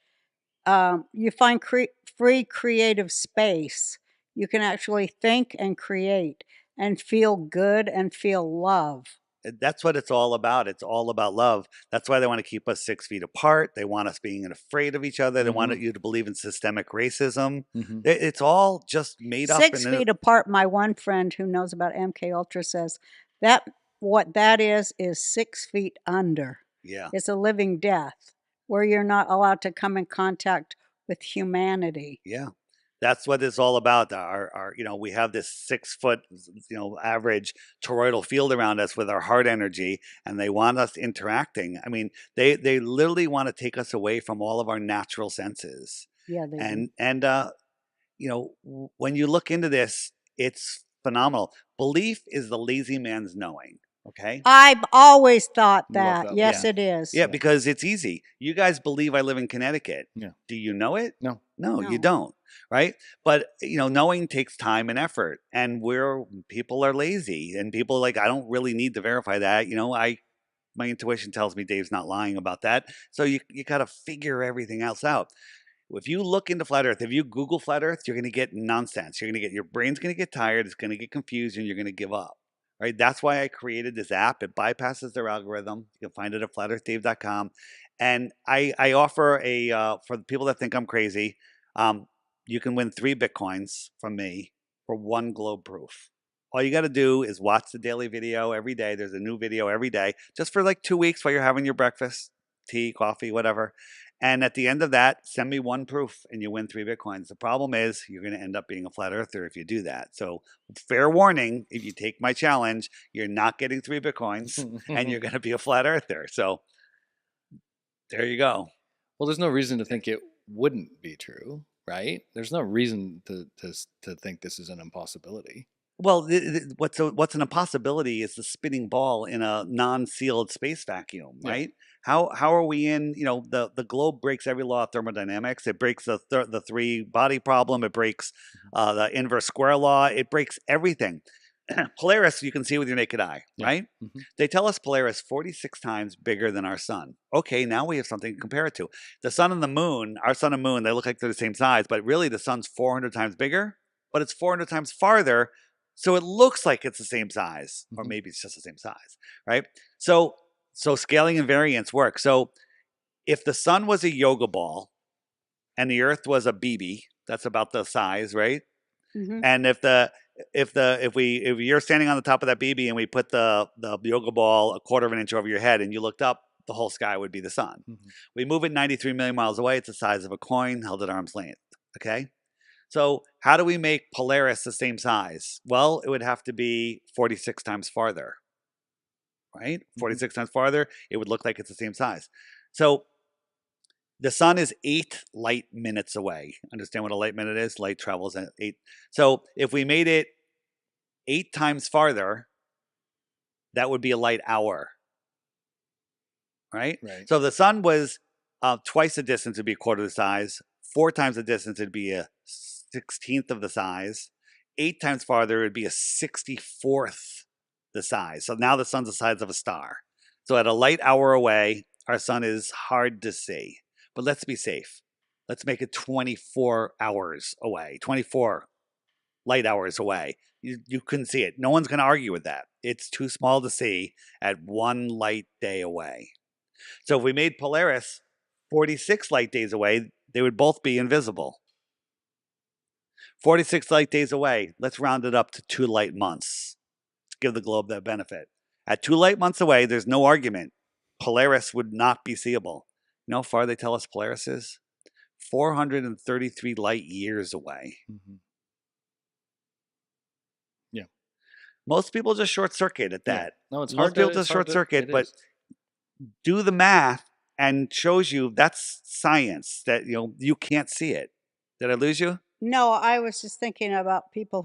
you find free creative space. You can actually think and create and feel good and feel love. That's what it's all about. It's all about love. That's why they want to keep us 6 feet apart. They want us being afraid of each other. They want you to believe in systemic racism. It's all just made up. 6 feet apart. My one friend who knows about MK Ultra says that what that is 6 feet under. Yeah. It's a living death where you're not allowed to come in contact with humanity. Yeah. That's what it's all about. Our we have this 6 foot, average toroidal field around us with our heart energy, and they want us interacting. I mean, they literally want to take us away from all of our natural senses. Yeah, they do. And when you look into this, it's phenomenal. Belief is the lazy man's knowing. Okay. I've always thought that. Yes, yeah. it is. Yeah, because it's easy. You guys believe I live in Connecticut. Yeah. Do you know it? No. No, you don't. Right. But, knowing takes time and effort. And people are lazy, and people are like, I don't really need to verify that. My intuition tells me Dave's not lying about that. So you got to figure everything else out. If you look into flat Earth, if you Google flat Earth, you're going to get nonsense. Your brain's going to get tired. It's going to get confused, and you're going to give up. Right? That's why I created this app. It bypasses their algorithm. You can find it at flatearthdave.com. And I offer for the people that think I'm crazy, you can win 3 Bitcoins from me for 1 globe proof. All you got to do is watch the daily video every day. There's a new video every day, just for like 2 weeks while you're having your breakfast, tea, coffee, whatever. And at the end of that, send me 1 proof and you win 3 Bitcoins. The problem is you're going to end up being a flat earther if you do that. So fair warning, if you take my challenge, you're not getting 3 Bitcoins and you're going to be a flat earther. So there you go. Well, there's no reason to think it wouldn't be true, right? There's no reason to think this is an impossibility. Well, what's an impossibility is the spinning ball in a non-sealed space vacuum, right? How are we in? The globe breaks every law of thermodynamics. It breaks the 3-body problem. It breaks the inverse square law. It breaks everything. Polaris, you can see with your naked eye, right? They tell us Polaris 46 times bigger than our sun. Okay, now we have something to compare it to. The sun and the moon, our sun and moon, they look like they're the same size, but really the sun's 400 times bigger, but it's 400 times farther. So it looks like it's the same size, or maybe it's just the same size, right? So scaling and variance work. So if the sun was a yoga ball and the earth was a BB, that's about the size, right? And if you're standing on the top of that BB and we put the yoga ball 1/4 of an inch over your head and you looked up, the whole sky would be the sun. We move it 93 million miles away. It's the size of a coin held at arm's length. Okay. So how do we make Polaris the same size? Well, it would have to be 46 times farther, right? 46 times farther, it would look like it's the same size. So the sun is 8 light minutes away. Understand what a light minute is? Light travels at 8. So if we made it 8 times farther, that would be a light hour, right? So if the sun was twice the distance, it'd be 1/4 the size. 4 times the distance, it'd be a 16th of the size. 8 times farther, it'd be a 64th the size. So now the sun's the size of a star. So at a light hour away, our sun is hard to see. But let's be safe. Let's make it 24 hours away, 24 light hours away. You couldn't see it. No one's going to argue with that. It's too small to see at 1 light day away. So if we made Polaris 46 light days away, they would both be invisible. 46 light days away. Let's round it up to 2 light months. Give the globe that benefit. At 2 light months away, there's no argument. Polaris would not be seeable. You know how far they tell us Polaris is? 433 light years away. Mm-hmm. Yeah. Most people just short circuit at that. Yeah. No, it's Most hard. people just short circuit, but do the math and shows you that's science that you can't see it. Did I lose you? No, I was just thinking about people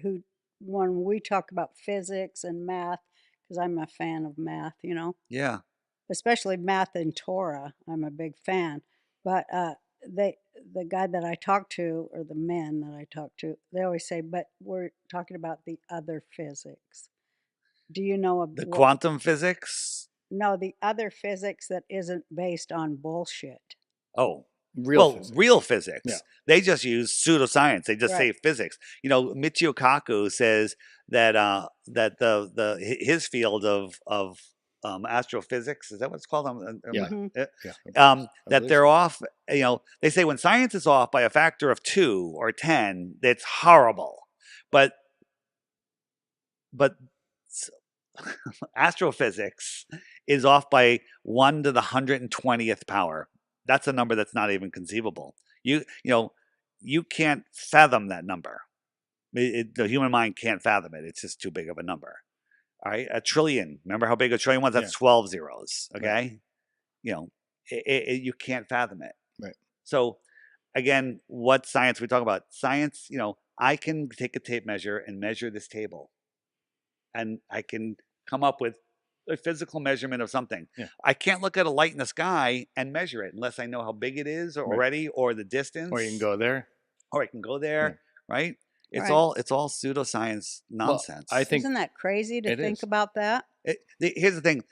who when we talk about physics and math, because I'm a fan of math, Yeah. especially math and Torah. I'm a big fan. But the guy that I talk to, or the men that I talk to, they always say, "But we're talking about the other physics." Do you know The quantum physics? No, the other physics that isn't based on bullshit. Oh, real physics. Real physics. Yeah. They just use pseudoscience. They just say physics. Michio Kaku says that his field of astrophysics, is that what it's called? Yeah. Mhm. That they're off. They say when science is off by a factor of 2 or 10, it's horrible. But astrophysics is off by 1 to the 120th power. That's a number that's not even conceivable. You can't fathom that number. The human mind can't fathom it. It's just too big of a number. All right, a trillion. Remember how big a trillion was? That's 12 zeros. Okay, right. You can't fathom it. Right. So, again, what science we talk about? Science. I can take a tape measure and measure this table, and I can come up with a physical measurement of something. Yeah. I can't look at a light in the sky and measure it unless I know how big it is already, or the distance. Or you can go there. Or I can go there, right? It's Right. all pseudoscience nonsense. Well, I think Isn't that crazy to think is. about that? Here's the thing.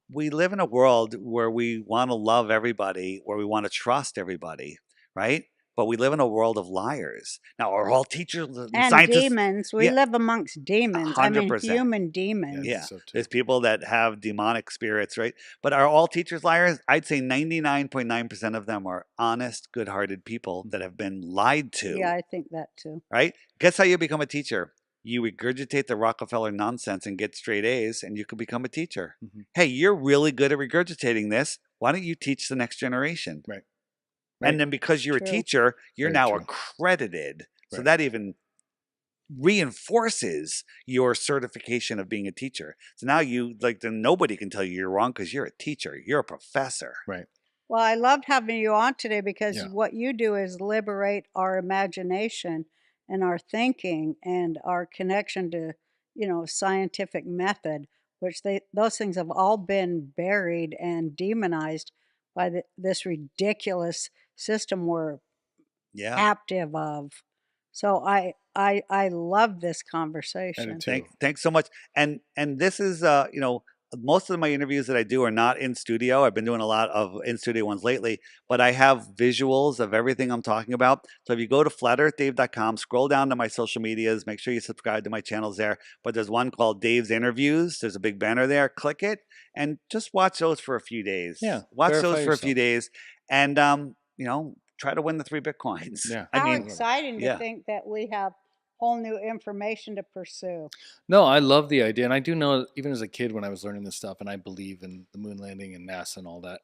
We live in a world where we want to love everybody, where we want to trust everybody, right? But we live in a world of liars. Now, are all teachers and scientists? Demons. We live amongst demons. 100%. Human demons. Yeah, so too. there's people that have demonic spirits, right? But are all teachers liars? I'd say 99.9% of them are honest, good-hearted people that have been lied to. Yeah, I think that too. Right? Guess how you become a teacher? You regurgitate the Rockefeller nonsense and get straight A's, and you can become a teacher. Mm-hmm. Hey, you're really good at regurgitating this. Why don't you teach the next generation? Right. And then because you're a teacher, you're now accredited. So that even reinforces your certification of being a teacher. So now then nobody can tell you you're wrong because you're a teacher. You're a professor. Right. Well, I loved having you on today because what you do is liberate our imagination and our thinking and our connection to, scientific method, which those things have all been buried and demonized by this ridiculous system we're captive of. So I love this conversation. Thanks so much. And this is most of my interviews that I do are not in studio. I've been doing a lot of in studio ones lately, but I have visuals of everything I'm talking about. So if you go to flatearthdave.com, scroll down to my social medias, make sure you subscribe to my channels there. But there's one called Dave's Interviews. There's a big banner there. Click it and just watch those for a few days. Yeah. Watch those for a few days and try to win the 3 Bitcoins. Yeah. How exciting to think that we have whole new information to pursue. No, I love the idea. And I do know, even as a kid, when I was learning this stuff, and I believe in the moon landing and NASA and all that,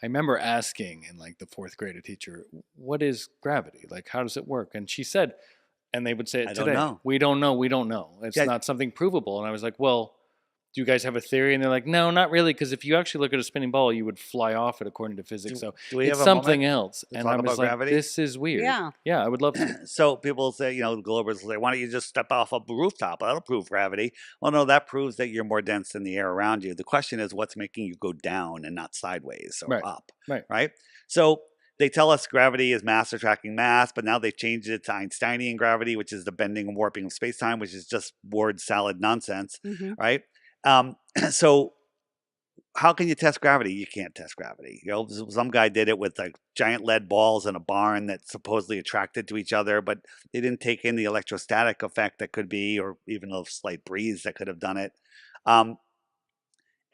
I remember asking in like the 4th grade a teacher, what is gravity? Like, how does it work? And she said, and they would say it today, don't know. We don't know. It's not something provable. And I was like, well, do you guys have a theory? And they're like, no, not really. Because if you actually look at a spinning ball, you would fly off it according to physics. Do So we it's have a something else. to And talk I was about like, gravity? this is weird. Yeah, I would love to. So people say, the Globers will say, why don't you just step off a rooftop? That'll prove gravity. Well, no, that proves that you're more dense than the air around you. The question is, what's making you go down and not sideways or up? Right? So they tell us gravity is mass attracting mass, but now they've changed it to Einsteinian gravity, which is the bending and warping of space-time, which is just word salad nonsense, right? So how can you test gravity? You can't test gravity. Some guy did it with like giant lead balls in a barn that supposedly attracted to each other, but they didn't take in the electrostatic effect that could be, or even a slight breeze that could have done it.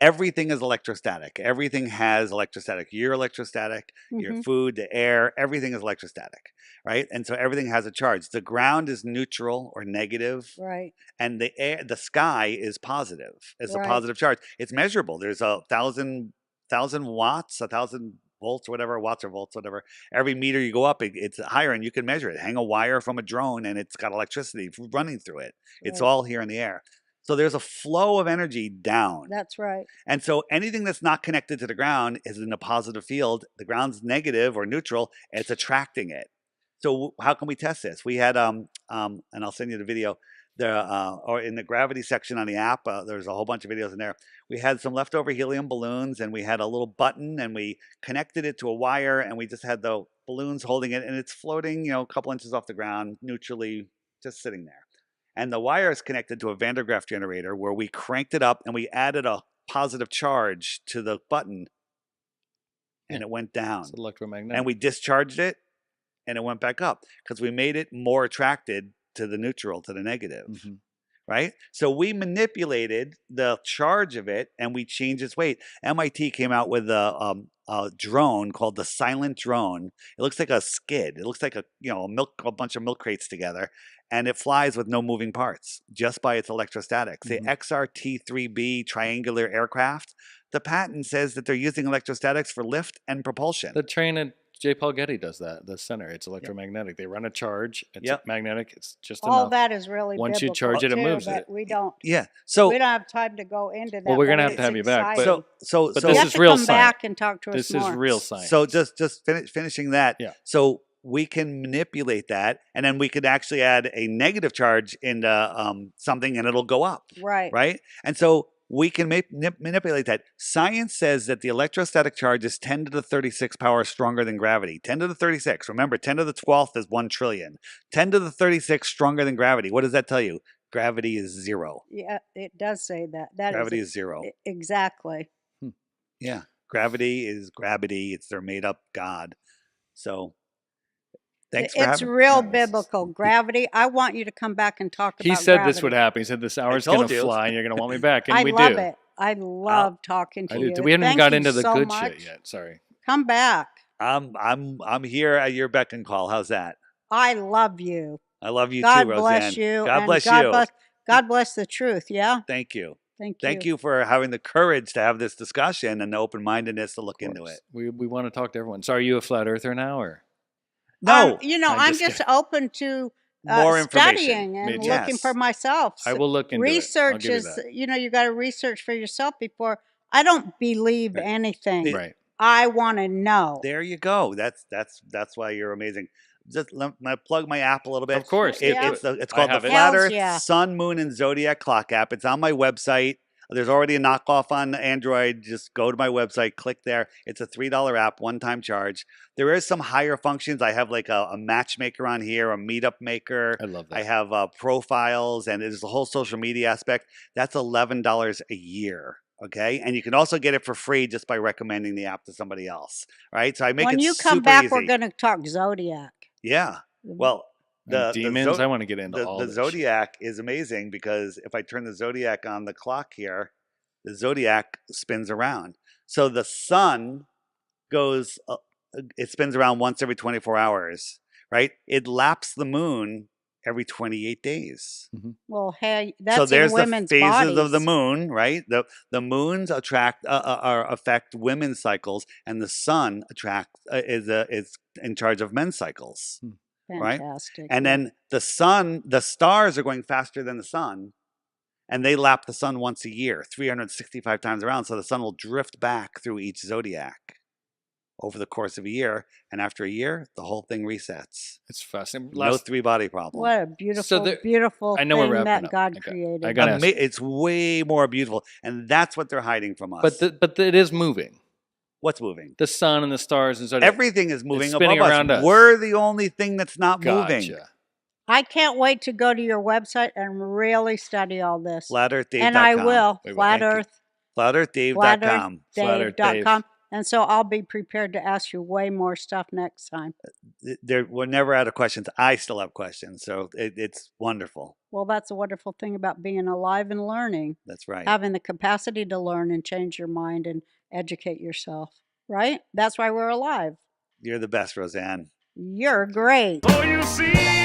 everything is electrostatic. Everything has electrostatic. You're electrostatic, your Mhm. food, the air, everything is electrostatic, right? And so everything has a charge. The ground is neutral or negative, Right. and the air, the sky is positive. It's a Right. positive charge. It's measurable. There's 1,000 watts, 1,000 volts, whatever, watts or volts, whatever. Every meter you go up, it's higher, and you can measure it. Hang a wire from a drone, and it's got electricity running through it. It's Right. all here in the air. So there's a flow of energy down. That's right. And so anything that's not connected to the ground is in a positive field. The ground's negative or neutral, and it's attracting it. So how can we test this? We had and I'll send you the video. Or in the gravity section on the app, there's a whole bunch of videos in there. We had some leftover helium balloons, and we had a little button, and we connected it to a wire, and we just had the balloons holding it, and it's floating, a couple inches off the ground, neutrally, just sitting there. And the wire is connected to a Van der Graaf generator where we cranked it up and we added a positive charge to the button, and it went down. It's electromagnetic. And we discharged it, and it went back up because we made it more attracted to the neutral, to the negative. Mhm. Right? So we manipulated the charge of it, and we changed its weight. MIT came out with a drone called the Silent Drone. It looks like a skid. It looks like a bunch of milk crates together, and it flies with no moving parts just by its electrostatics. The XRT-3B triangular aircraft, the patent says that they're using electrostatics for lift and propulsion. The train at J. Paul Getty does that. The center, it's electromagnetic. They run a charge. It's magnetic. It's just All enough. that is really Once you biblical, charge it, it too, moves but it. we don't. Yeah. So We don't have time to go into that. Well, we're gonna but have to it's have you back, but- exciting. so But so You this have is to real come science. back and talk to us This more. is real science. So just finishing that. Yeah. So we can manipulate that, and then we could actually add a negative charge into something, and it'll go up. Right. Right. And so we can manipulate that. Science says that the electrostatic charge is 10 to the 36 power stronger than gravity. 10 to the 36. Remember, 10 to the 12th is 1 trillion. 10 to the 36 stronger than gravity. What does that tell you? Gravity is 0. Yeah, it does say that. That Gravity is is 0. exactly. Yeah. Gravity is gravity. It's their made up God. So thanks for It's having real me. biblical. Gravity. I want you to come back and talk He about said gravity. this would happen. He said this hour's told going to you. fly, and you're going to want me back, and I we love do. it. I love talking to I you. do. We haven't even Thank got you into the so good much. shit yet. Sorry. Come back. I'm here at your beck and call. How's that? I love you. I love you God too, Roseanne. bless you. God and bless God you. God bless the truth. Yeah. Thank you. Thank you. Thank you for having the courage to have this discussion and the open-mindedness to look Of into course. it. We want to talk to everyone. So are you a flat earther now, or? No, I'm I'm just just open to more information. studying and Me too. looking for Yes. myself. I will look into Research it. I'll give is, you that. you got to research for yourself before. I don't believe Right. anything. Right. I want to know. There you go. That's why you're amazing. Just let me plug my app a little bit. Of course. Yeah. It's I called the have it. Flat Hells Earth yeah. Sun, Moon, and Zodiac Clock app. It's on my website. There's already a knockoff on Android. Just go to my website, click there. It's a $3 app, one-time charge. There is some higher functions. I have like a matchmaker on here, a meetup maker. I love that. I have profiles, and there's a whole social media aspect. That's $11 a year. Okay, and you can also get it for free just by recommending the app to somebody else. Right, so I make When it you come super back, easy. we're going to talk Zodiac. Yeah. Well, And demons. I want to get into all the this. Zodiac is amazing because if I turn the Zodiac on the clock here, the Zodiac spins around. So the sun goes, it spins around once every 24 hours, right? It laps the moon every 28 days. Well, hey, that's So there's in the women's phases of the bodies. moon, right? The moons affect women's cycles, and the sun is in charge of men's cycles. Right? Fantastic. And yeah. then the stars are going faster than the sun, and they lap the sun once a year, 365 times around. So the sun will drift back through each zodiac over the course of a year. And after a year, the whole thing resets. It's fascinating. No three-body problem. What a beautiful, there- beautiful I know we're thing wrapping that up. God I created. gotta ask you. It's way more beautiful. And that's what they're hiding from us. But it is moving. What's moving? The sun and the stars and so Everything is moving spinning above around us. We're the only thing that's not moving. Gotcha. I can't wait to go to your website and really study all this. FlatEarthDave.com. And I will. Wait, Flat thank you. Earth. FlatEarthDave.com. FlatEarthDave.com. And so I'll be prepared to ask you way more stuff next time. We're never out of questions. I still have questions, so it's wonderful. Well, that's a wonderful thing about being alive and learning. That's right. Having the capacity to learn and change your mind and educate yourself, right? That's why we're alive. You're the best, Roseanne. You're great. Oh, you see.